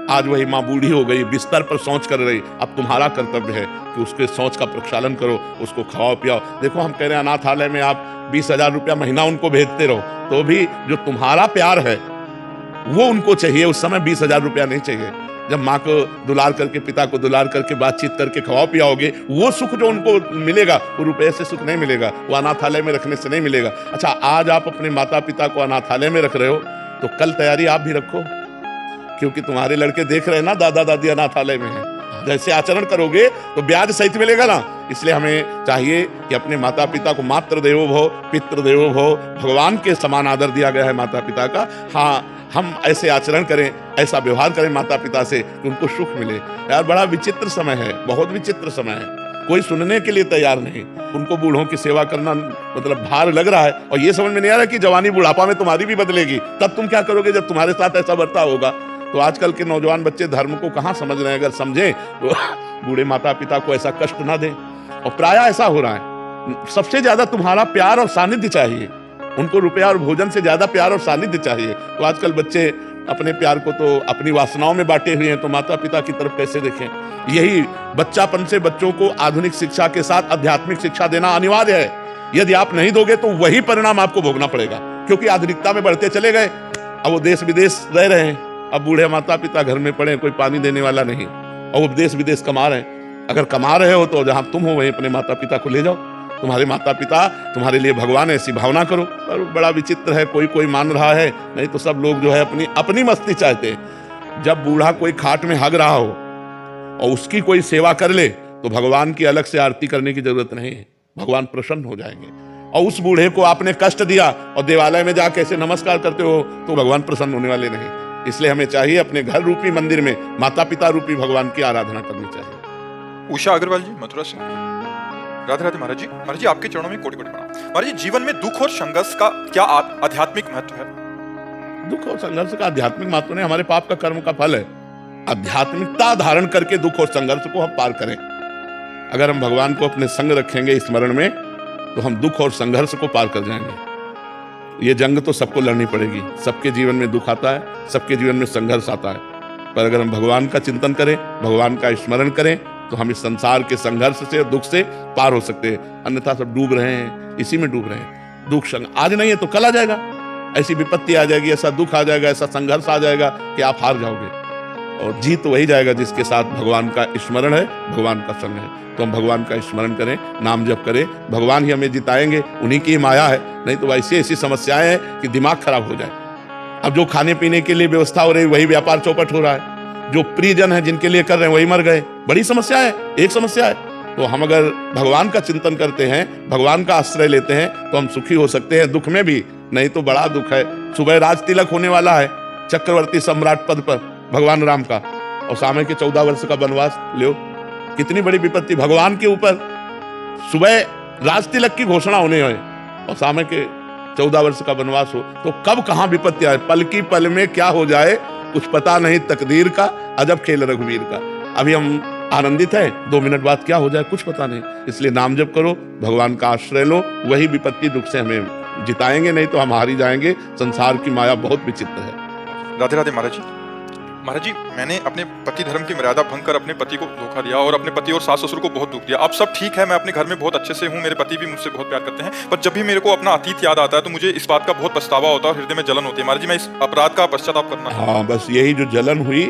आज वही माँ बूढ़ी हो गई, बिस्तर पर शौच कर रही, अब तुम्हारा कर्तव्य है कि उसके शौच का प्रक्षालन करो, उसको खाओ पियाओ। देखो, हम कह रहे हैं अनाथालय में आप 20,000 रुपया महीना उनको भेजते रहो, तो भी जो तुम्हारा प्यार है वो उनको चाहिए। उस समय 20,000 रुपया नहीं चाहिए। जब माँ को दुलार करके, पिता को दुलार करके, बातचीत करके खवाओ पियाओगे, वो सुख जो उनको मिलेगा वो रुपये से सुख नहीं मिलेगा, वो अनाथालय में रखने से नहीं मिलेगा। अच्छा, आज आप अपने माता पिता को अनाथालय में रख रहे हो तो कल तैयारी आप भी रखो, क्योंकि तुम्हारे लड़के देख रहे हैं ना दादा दादी अनाथालय में है। जैसे आचरण करोगे तो ब्याज सहित मिलेगा ना। इसलिए हमें चाहिए कि अपने माता पिता को मातृ देवो भव, पितृ देवो भव, भगवान के समान आदर दिया गया है माता पिता का। हाँ, हम ऐसे आचरण करें, ऐसा व्यवहार करें माता पिता से कि उनको सुख मिले। यार, बड़ा विचित्र समय है, बहुत विचित्र समय है। कोई सुनने के लिए तैयार नहीं। उनको बूढ़ों की सेवा करना मतलब भार लग रहा है और ये समझ में नहीं आ रहा कि जवानी बुढ़ापा में तुम्हारी भी बदलेगी। तब तुम क्या करोगे जब तुम्हारे साथ ऐसा बर्ताव होगा? तो आजकल के नौजवान बच्चे धर्म को कहाँ समझ रहे हैं। अगर समझें तो बूढ़े माता पिता को ऐसा कष्ट ना दें। और प्राय ऐसा हो रहा है, सबसे ज्यादा तुम्हारा प्यार और सानिध्य चाहिए, उनको रुपया और भोजन से ज्यादा प्यार और सानिध्य चाहिए। तो आजकल बच्चे अपने प्यार को तो अपनी वासनाओं में बांटे हुए हैं, तो माता पिता की तरफ कैसे देखें। यही बच्चापन से बच्चों को आधुनिक शिक्षा के साथ आध्यात्मिक शिक्षा देना अनिवार्य है। यदि आप नहीं दोगे तो वही परिणाम आपको भोगना पड़ेगा, क्योंकि आधुनिकता में बढ़ते चले गए। अब वो देश विदेश रह रहे हैं, अब बूढ़े माता पिता घर में पड़े, कोई पानी देने वाला नहीं, और वो देश विदेश कमा रहे हैं। अगर कमा रहे हो तो जहां तुम हो वहीं अपने माता पिता को ले जाओ। तुम्हारे माता पिता तुम्हारे लिए भगवान है, ऐसी भावना करो। पर बड़ा विचित्र है, कोई कोई मान रहा है, नहीं तो सब लोग जो है अपनी अपनी मस्ती चाहते हैं। जब बूढ़ा कोई खाट में हग रहा हो और उसकी कोई सेवा कर ले तो भगवान की अलग से आरती करने की जरूरत नहीं है, भगवान प्रसन्न हो जाएंगे। और उस बूढ़े को आपने कष्ट दिया और देवालय में जाके ऐसे नमस्कार करते हो तो भगवान प्रसन्न होने वाले नहीं। इसलिए हमें चाहिए अपने घर रूपी मंदिर में माता पिता रूपी भगवान की आराधना करनी चाहिए। उषा अग्रवाल जी, मथुरा से। राधे राधे महाराज जी। महाराज जी, आपके चरणों में कोटि कोटि प्रणाम। महाराज जी, जीवन में दुख और संघर्ष का क्या आध्यात्मिक महत्व है? दुख और संघर्ष का आध्यात्मिक महत्व नहीं, हमारे पाप का कर्म का फल है। आध्यात्मिकता धारण करके दुख और संघर्ष को हम पार करें। अगर हम भगवान को अपने संग रखेंगे स्मरण में तो हम दुख और संघर्ष को पार कर जाएंगे। ये जंग तो सबको लड़नी पड़ेगी, सबके जीवन में दुख आता है, सबके जीवन में संघर्ष आता है। पर अगर हम भगवान का चिंतन करें, भगवान का स्मरण करें तो हम इस संसार के संघर्ष से, दुख से पार हो सकते हैं। अन्यथा सब डूब रहे हैं, इसी में डूब रहे हैं। दुख संग आज नहीं है तो कल आ जाएगा, ऐसी विपत्ति आ जाएगी, ऐसा दुख आ जाएगा, ऐसा संघर्ष आ जाएगा कि आप हार जाओगे। और जीत वही जाएगा जिसके साथ भगवान का स्मरण है, भगवान का संग है। तो हम भगवान का स्मरण करें, नाम जप करें, भगवान ही हमें जिताएंगे, उन्हीं की माया है। नहीं तो ऐसी ऐसी समस्याएं हैं कि दिमाग खराब हो जाए। अब जो खाने पीने के लिए व्यवस्था हो रही वही व्यापार चौपट हो रहा है, जो प्रियजन है जिनके लिए कर रहे हैं वही मर गए। बड़ी समस्या है, एक समस्या है। तो हम अगर भगवान का चिंतन करते हैं, भगवान का आश्रय लेते हैं तो हम सुखी हो सकते हैं दुख में भी। नहीं तो बड़ा दुख है। सुबह राज तिलक होने वाला है चक्रवर्ती सम्राट पद पर भगवान राम का, और सामने के 14 वर्ष का वनवास लो, कितनी बड़ी विपत्ति भगवान के ऊपर। सुबह राज तिलक की घोषणा होने है और सामने के 14 वर्ष का वनवास हो, तो कब कहां विपत्ति आए, पल की पल में क्या हो जाए कुछ पता नहीं तकदीर का, अजब खेल रघुवीर का। अभी हम आनंदित है, 2 मिनट बाद क्या हो जाए कुछ पता नहीं। इसलिए नाम जप करो, भगवान का आश्रय लो, वही विपत्ति दुख से हमें जिताएंगे। नहीं तो हम हारी जाएंगे। संसार की माया बहुत विचित्र है। राधे राधे महाराज जी। महाराज जी, मैंने अपने पति धर्म की मर्यादा भंग कर अपने पति को धोखा दिया और अपने पति और सास ससुर को बहुत दुख दिया। अब सब ठीक है, मैं अपने घर में बहुत अच्छे से हूँ, मेरे पति भी मुझसे बहुत प्यार करते हैं, पर जब भी मेरे को अपना अतीत याद आता है तो मुझे इस बात का बहुत पछतावा होता है और हृदय में जलन होती है। महाराज जी, मैं इस अपराध का पश्चाताप करना। हाँ, बस यही जो जलन हुई,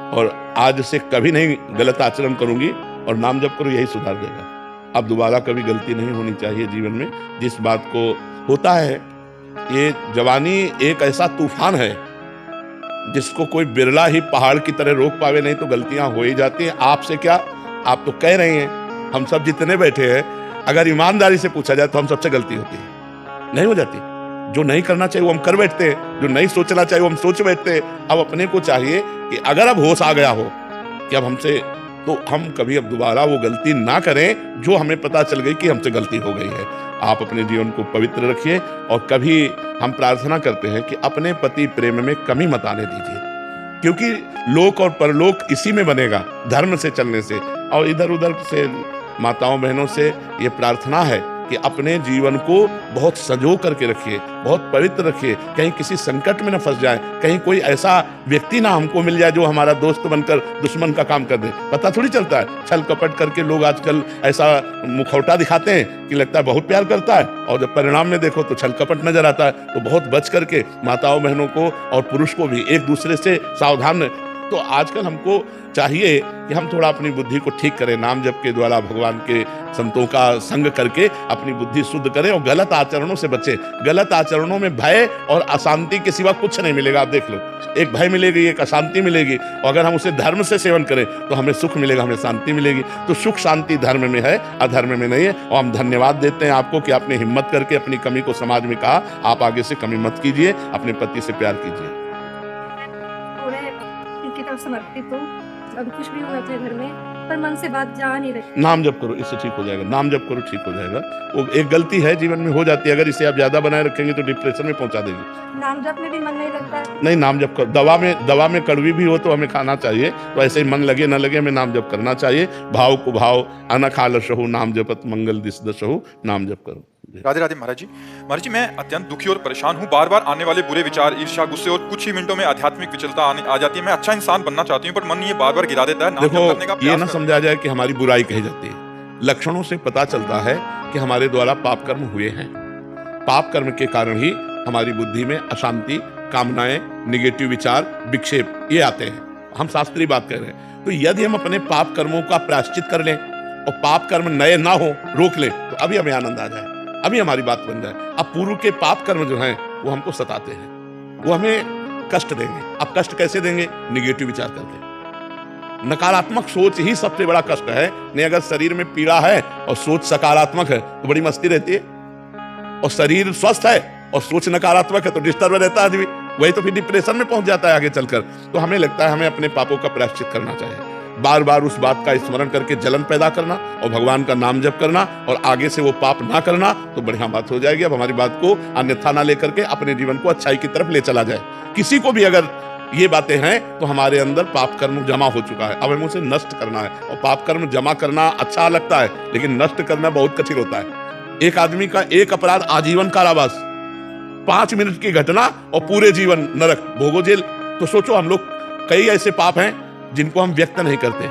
और आज से कभी नहीं गलत आचरण करूंगी और नाम जप करो, यही सुधार देगा। अब दोबारा कभी गलती नहीं होनी चाहिए जीवन में। जिस बात को होता है, ये जवानी एक ऐसा तूफान है जिसको कोई बिरला ही पहाड़ की तरह रोक पावे, नहीं तो गलतियां हो ही जाती हैं। आपसे क्या, आप तो कह रहे हैं, हम सब जितने बैठे हैं अगर ईमानदारी से पूछा जाए तो हम सबसे गलती होती है, नहीं हो जाती। जो नहीं करना चाहिए वो हम कर बैठते हैं, जो नहीं सोचना चाहिए वो हम सोच बैठते हैं। अब अपने को चाहिए कि अगर अब होश आ गया हो कि अब हमसे, तो हम कभी अब दोबारा वो गलती ना करें जो हमें पता चल गई कि हमसे गलती हो गई है। आप अपने जीवन को पवित्र रखिए और कभी हम प्रार्थना करते हैं कि अपने पति प्रेम में कमी मत आने दीजिए, क्योंकि लोक और परलोक इसी में बनेगा, धर्म से चलने से। और इधर उधर से माताओं बहनों से ये प्रार्थना है कि अपने जीवन को बहुत सजो करके रखिए, बहुत पवित्र रखिए, कहीं किसी संकट में न फंस जाए, कहीं कोई ऐसा व्यक्ति ना हमको मिल जाए जो हमारा दोस्त बनकर दुश्मन का काम कर दे। पता थोड़ी चलता है, छल कपट करके लोग आजकल ऐसा मुखौटा दिखाते हैं कि लगता है बहुत प्यार करता है, और जब परिणाम में देखो तो छल कपट नजर आता है। तो बहुत बच करके माताओं बहनों को और पुरुष को भी एक दूसरे से सावधान। तो आजकल हमको चाहिए कि हम थोड़ा अपनी बुद्धि को ठीक करें, नाम जप के द्वारा भगवान के संतों का संग करके अपनी बुद्धि शुद्ध करें और गलत आचरणों से बचें। गलत आचरणों में भय और अशांति के सिवा कुछ नहीं मिलेगा। आप देख लो, एक भय मिलेगी, एक अशांति मिलेगी, और अगर हम उसे धर्म से सेवन करें तो हमें सुख मिलेगा, हमें शांति मिलेगी। तो सुख शांति धर्म में है, अधर्म में नहीं है। और हम धन्यवाद देते हैं आपको कि आपने हिम्मत करके अपनी कमी को समाज में कहा। आप आगे से कमी मत कीजिए, अपने पति से प्यार कीजिए। समर्पित हूँ। अभी कुछ भी हो अपने घर में पर मन से बात जा नहीं रही। नाम जप करो, इससे ठीक हो जाएगा। नाम जप करो, ठीक हो जाएगा। वो एक गलती है जीवन में हो जाती है, अगर इसे आप ज्यादा बनाए रखेंगे तो डिप्रेशन में पहुंचा देगी। नाम जप में भी मन नहीं लगता है। नहीं, नाम जप करो। दवा में कड़वी भी हो तो हमें खाना चाहिए, तो ऐसे ही मन लगे न लगे हमें नाम जप करना चाहिए। भाव को भाव अनखालसहु नाम जपत मंगल दिस दशहु, नाम जप करो। राधे राधे महाराज जी। महाराज जी, मैं अत्यंत दुखी और परेशान हूँ। बार बार आने वाले बुरे विचार, ईर्ष्या, गुस्से और कुछ ही मिनटों में आध्यात्मिक विचलता आ जाती है। मैं अच्छा इंसान बनना चाहती हूँ पर मन ये बार बार गिरा देता है। नाम जप करने का देखो, ये ना समझा जाए कि हमारी बुराई कही जाती है। लक्षणों से पता चलता है कि हमारे द्वारा पाप कर्म हुए हैं। पाप कर्म के कारण ही हमारी बुद्धि में अशांति, कामनाएं, निगेटिव विचार, विक्षेप ये आते हैं। हम शास्त्रीय बात कर रहे हैं। तो यदि हम अपने पाप कर्मों का प्रायश्चित कर लें और पाप कर्म नए ना हो, रोक लें, तो अभी हमें आनंद आ जाए, अभी हमारी बात बन जाए। अब पूर्व के पाप कर्म जो हैं वो हमको सताते हैं, वो हमें कष्ट देंगे। अब कष्ट कैसे देंगे? निगेटिव विचार करके। नकारात्मक सोच ही सबसे बड़ा कष्ट है। नहीं, अगर शरीर में पीड़ा है और सोच सकारात्मक है तो बड़ी मस्ती रहती है, और शरीर स्वस्थ है और सोच नकारात्मक है तो डिस्टर्ब रहता है आदमी। वही तो फिर डिप्रेशन में पहुंच जाता है आगे चलकर। तो हमें लगता है हमें अपने पापों का प्रायश्चित करना चाहिए, बार बार उस बात का स्मरण करके जलन पैदा करना और भगवान का नाम जप करना और आगे से वो पाप ना करना, तो बढ़िया बात हो जाएगी। अब हमारी बात को अन्यथा ना लेकर के अपने जीवन को अच्छाई की तरफ ले चला जाए। किसी को भी अगर ये बातें हैं तो हमारे अंदर पाप कर्म जमा हो चुका है, अब हमें उसे नष्ट करना है। और पाप कर्म जमा करना अच्छा लगता है, लेकिन नष्ट करना बहुत कठिन होता है। एक आदमी का एक अपराध आजीवन कारावास, 5 मिनट की घटना और पूरे जीवन नरक, भोगो जेल। तो सोचो, हम लोग कई ऐसे पाप हैं जिनको हम व्यक्त नहीं करते।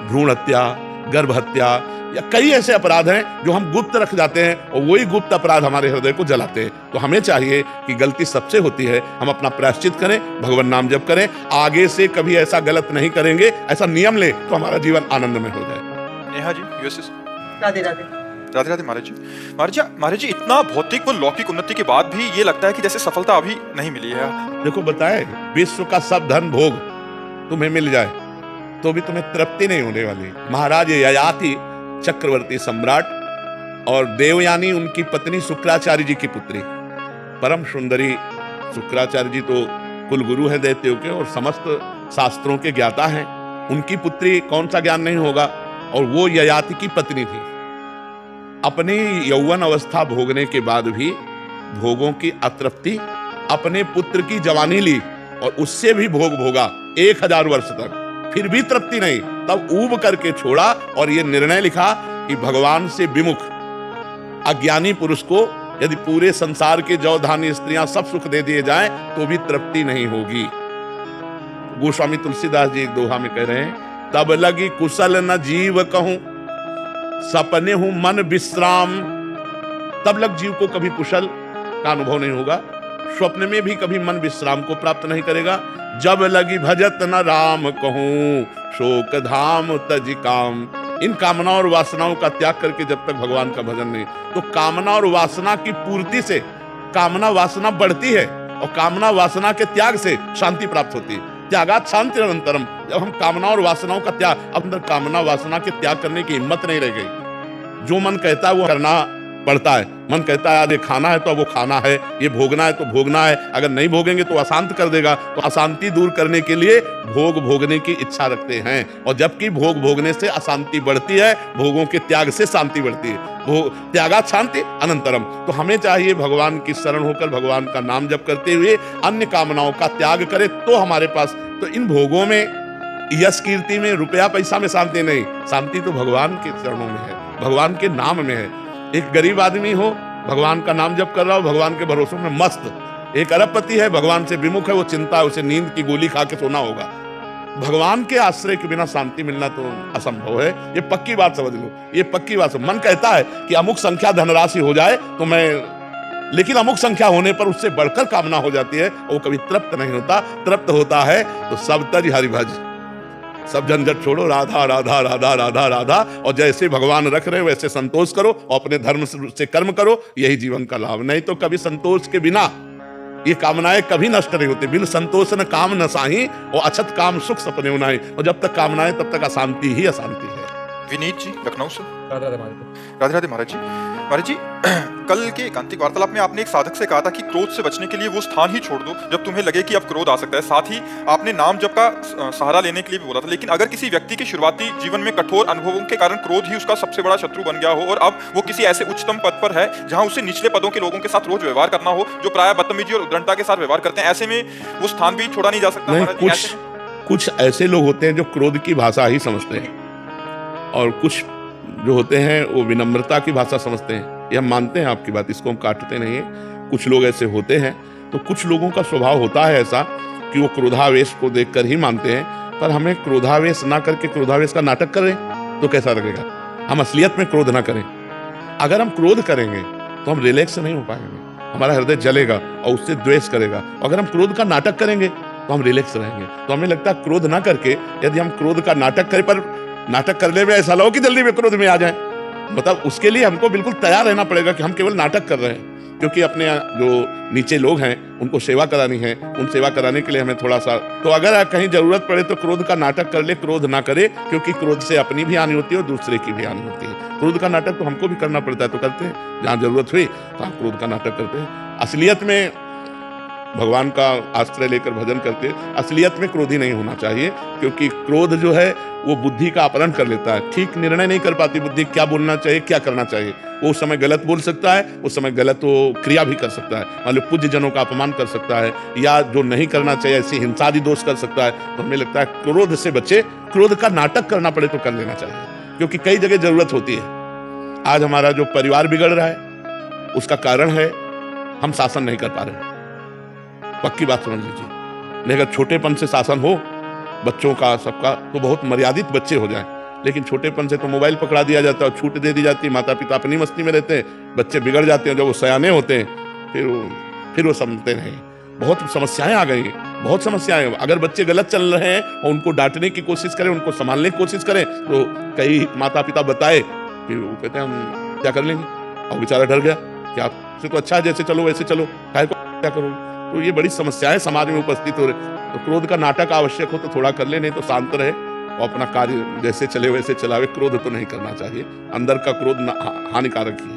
भ्रूण हत्या, गर्भ हत्या या कई ऐसे अपराध हैं जो हम गुप्त रख जाते हैं और वही गुप्त अपराध हमारे हृदय को जलाते हैं। तो हमें चाहिए कि गलती सबसे होती है, हम अपना प्रायश्चित करें, भगवान नाम जप करें, आगे से कभी ऐसा गलत नहीं करेंगे, ऐसा नियम ले तो हमारा जीवन आनंदमय हो जाए। नेहा जी, यूएसएस। राधे राधे। राधे राधे महाराज जी। महाराज जी, इतना भौतिक व लौकिक उन्नति के बाद भी ये लगता है कि जैसे सफलता अभी नहीं मिली है। देखो, बताए विश्व का सब धन भोग तुम्हें मिल जाए तो भी तुम्हें तृप्ति नहीं होने वाली। महाराज ययाति चक्रवर्ती सम्राट और देवयानी उनकी पत्नी शुक्राचार्य जी की पुत्री, परम सुंदरी। शुक्राचार्य जी तो कुलगुरु हैं दैत्यों के और समस्त शास्त्रों के ज्ञाता हैं। उनकी पुत्री, कौन सा ज्ञान नहीं होगा, और वो ययाति की पत्नी थी। अपनी यौवन अवस्था भोगने के बाद भी भोगों की अतृप्ति, अपने पुत्र की जवानी ली और उससे भी भोग भोगा 1000 वर्ष तक, फिर भी तृप्ति नहीं। तब ऊब करके छोड़ा और ये निर्णय लिखा कि भगवान से विमुख अज्ञानी पुरुष को यदि पूरे संसार के जौ धान्य स्त्रियां सब सुख दे दिए जाएं तो भी तृप्ति नहीं होगी। गोस्वामी तुलसीदास जी एक दोहा में कह रहे हैं, तब लगी कुशल न जीव कहूं सपने हूं मन विश्राम। तब लग जीव को कभी कुशल का अनुभव नहीं होगा, स्वप्न में भी कभी मन विश्राम को प्राप्त नहीं करेगा। जब लगी भजत न राम कहूं शोक धाम तज काम। इन कामना और वासनाओं का त्याग करके जब तक भगवान का भजन नहीं, तो कामना और वासना की पूर्ति से कामना वासना बढ़ती है और कामना वासना के त्याग से शांति प्राप्त होती है। त्यागात शांति अनंतरम। जब हम कामना और वासनाओं का त्याग, अंदर कामना वासना के त्याग करने की हिम्मत नहीं रह गई। जो मन कहता है वो करना पड़ता है। मन कहता है ये खाना है तो वो खाना है, ये भोगना है तो भोगना है, अगर नहीं भोगेंगे तो अशांत कर देगा। तो अशांति दूर करने के लिए भोग भोगने की इच्छा रखते हैं, और जबकि भोग भोगने से अशांति बढ़ती है, भोगों के त्याग से शांति बढ़ती है। त्यागात शांति अनंतरम। तो हमें चाहिए भगवान की शरण होकर भगवान का नाम जप करते हुए अन्य कामनाओं का त्याग करें तो हमारे पास, तो इन भोगों में, यश कीर्ति में, रुपया पैसा में शांति नहीं। शांति तो भगवान के चरणों में है, भगवान के नाम में है। एक गरीब आदमी हो, भगवान का नाम जप कर रहा हो, भगवान के भरोसे में मस्त। एक अरबपति है, भगवान से विमुख है, वो चिंता है, उसे नींद की गोली खा के सोना होगा। भगवान के आश्रय के बिना शांति मिलना तो असंभव है। ये पक्की बात समझ लो, ये पक्की बात। मन कहता है कि अमुक संख्या धनराशि हो जाए तो मैं, लेकिन अमुक संख्या होने पर उससे बढ़कर कामना हो जाती है, वो कभी तृप्त नहीं होता। तृप्त होता है तो सब तज हरिभज, सब झंझट छोड़ो, राधा राधा राधा राधा राधा, और जैसे भगवान रख रहे वैसे संतोष करो और अपने धर्म से कर्म करो, यही जीवन का लाभ। नहीं तो कभी संतोष के बिना ये कामनाएं कभी नष्ट नहीं होती। बिन संतोष न काम न साही और अछत काम सुख सपने उनाई। और जब तक कामनाएं तब तक अशांति ही अशांति है। विनीत जी, लखनऊ से। राधे राधे महाराज। राधे राधे महाराज जी। महाराज जी कल के एकांतिक वार्तालाप में आपने एक साधक से कहा था कि क्रोध से बचने के लिए वो स्थान ही छोड़ दो जब तुम्हें लगे कि अब क्रोध आ सकता है। साथ ही आपने नाम जप का सहारा लेने के लिए भी बोला था। लेकिन अगर किसी व्यक्ति के शुरुआती जीवन में कठोर अनुभवों के कारण क्रोध ही उसका सबसे बड़ा शत्रु बन गया हो और अब वो किसी ऐसे उच्चतम पद पर है जहां उसे निचले पदों के लोगों के साथ रोज व्यवहार करना हो जो प्राय बदतमीजी और उद्दंडता के साथ व्यवहार करते हैं, ऐसे में वो स्थान भी छोड़ा नहीं जा सकता? नहीं, महाराज जी, ऐसे में कुछ ऐसे लोग होते हैं जो क्रोध की भाषा ही समझते हैं और कुछ जो होते हैं वो विनम्रता की भाषा समझते हैं। ये हम मानते हैं आपकी बात, इसको हम काटते नहीं है। कुछ लोग ऐसे होते हैं, तो कुछ लोगों का स्वभाव होता है ऐसा कि वो क्रोधावेश को देखकर ही मानते हैं। पर हमें क्रोधावेश ना करके क्रोधावेश का नाटक करें तो कैसा लगेगा? हम असलियत में क्रोध ना करें। अगर हम क्रोध करेंगे तो हम रिलैक्स नहीं हो पाएंगे, हमारा हृदय जलेगा और उससे द्वेष करेगा। अगर हम क्रोध का नाटक करेंगे तो हम रिलैक्स रहेंगे। तो हमें लगता है क्रोध ना करके यदि हम क्रोध का नाटक करें, पर नाटक करने में ऐसा लो कि जल्दी में क्रोध में आ जाए, मतलब उसके लिए हमको बिल्कुल तैयार रहना पड़ेगा कि हम केवल नाटक कर रहे हैं, क्योंकि अपने जो नीचे लोग हैं उनको सेवा करानी है। उन सेवा कराने के लिए हमें थोड़ा सा, तो अगर कहीं जरूरत पड़े तो क्रोध का नाटक कर ले, क्रोध ना करे, क्योंकि क्रोध से अपनी भी हानि होती है और दूसरे की भी हानि होती है। क्रोध का नाटक तो हमको भी करना पड़ता है, तो करते हैं। जहाँ जरूरत हुई तो हम क्रोध का नाटक करते हैं। असलियत में भगवान का आश्रय लेकर भजन करते, असलियत में क्रोधी नहीं होना चाहिए, क्योंकि क्रोध जो है वो बुद्धि का अपहरण कर लेता है। ठीक निर्णय नहीं कर पाती बुद्धि, क्या बोलना चाहिए क्या करना चाहिए। वो उस समय गलत बोल सकता है, उस समय गलत वो क्रिया भी कर सकता है, मतलब पूज्य जनों का अपमान कर सकता है, या जो नहीं करना चाहिए ऐसी हिंसादी दोष कर सकता है। तो हमें लगता है क्रोध से बचे, क्रोध का नाटक करना पड़े तो कर लेना चाहिए, क्योंकि कई जगह जरूरत होती है। आज हमारा जो परिवार बिगड़ रहा है उसका कारण है हम शासन नहीं कर पा रहे हैं। पक्की बात समझ लीजिए। नहीं, अगर छोटेपन से शासन हो बच्चों का सबका तो बहुत मर्यादित बच्चे हो जाएं, लेकिन छोटेपन से तो मोबाइल पकड़ा दिया जाता है और छूट दे दी जाती है। माता पिता अपनी मस्ती में रहते हैं, बच्चे बिगड़ जाते हैं। जब वो सयाने होते हैं फिर वो समझते नहीं। बहुत समस्याएं आ गई, बहुत समस्याएं। अगर बच्चे गलत चल रहे हैं और उनको डांटने की कोशिश करें, उनको संभालने की कोशिश करें, तो कई माता पिता बताए फिर वो कहते हैं हम क्या कर लेंगे, और बेचारा डर गया कि आपसे तो अच्छा है, जैसे चलो वैसे चलो, काहे को क्या करो। तो ये बड़ी समस्याएं समाज में उपस्थित हो रही। तो क्रोध का नाटक आवश्यक हो तो थोड़ा कर ले, नहीं तो शांत रहे और अपना कार्य जैसे चले वैसे चलावे। क्रोध तो नहीं करना चाहिए, अंदर का क्रोध हानिकारक ही है।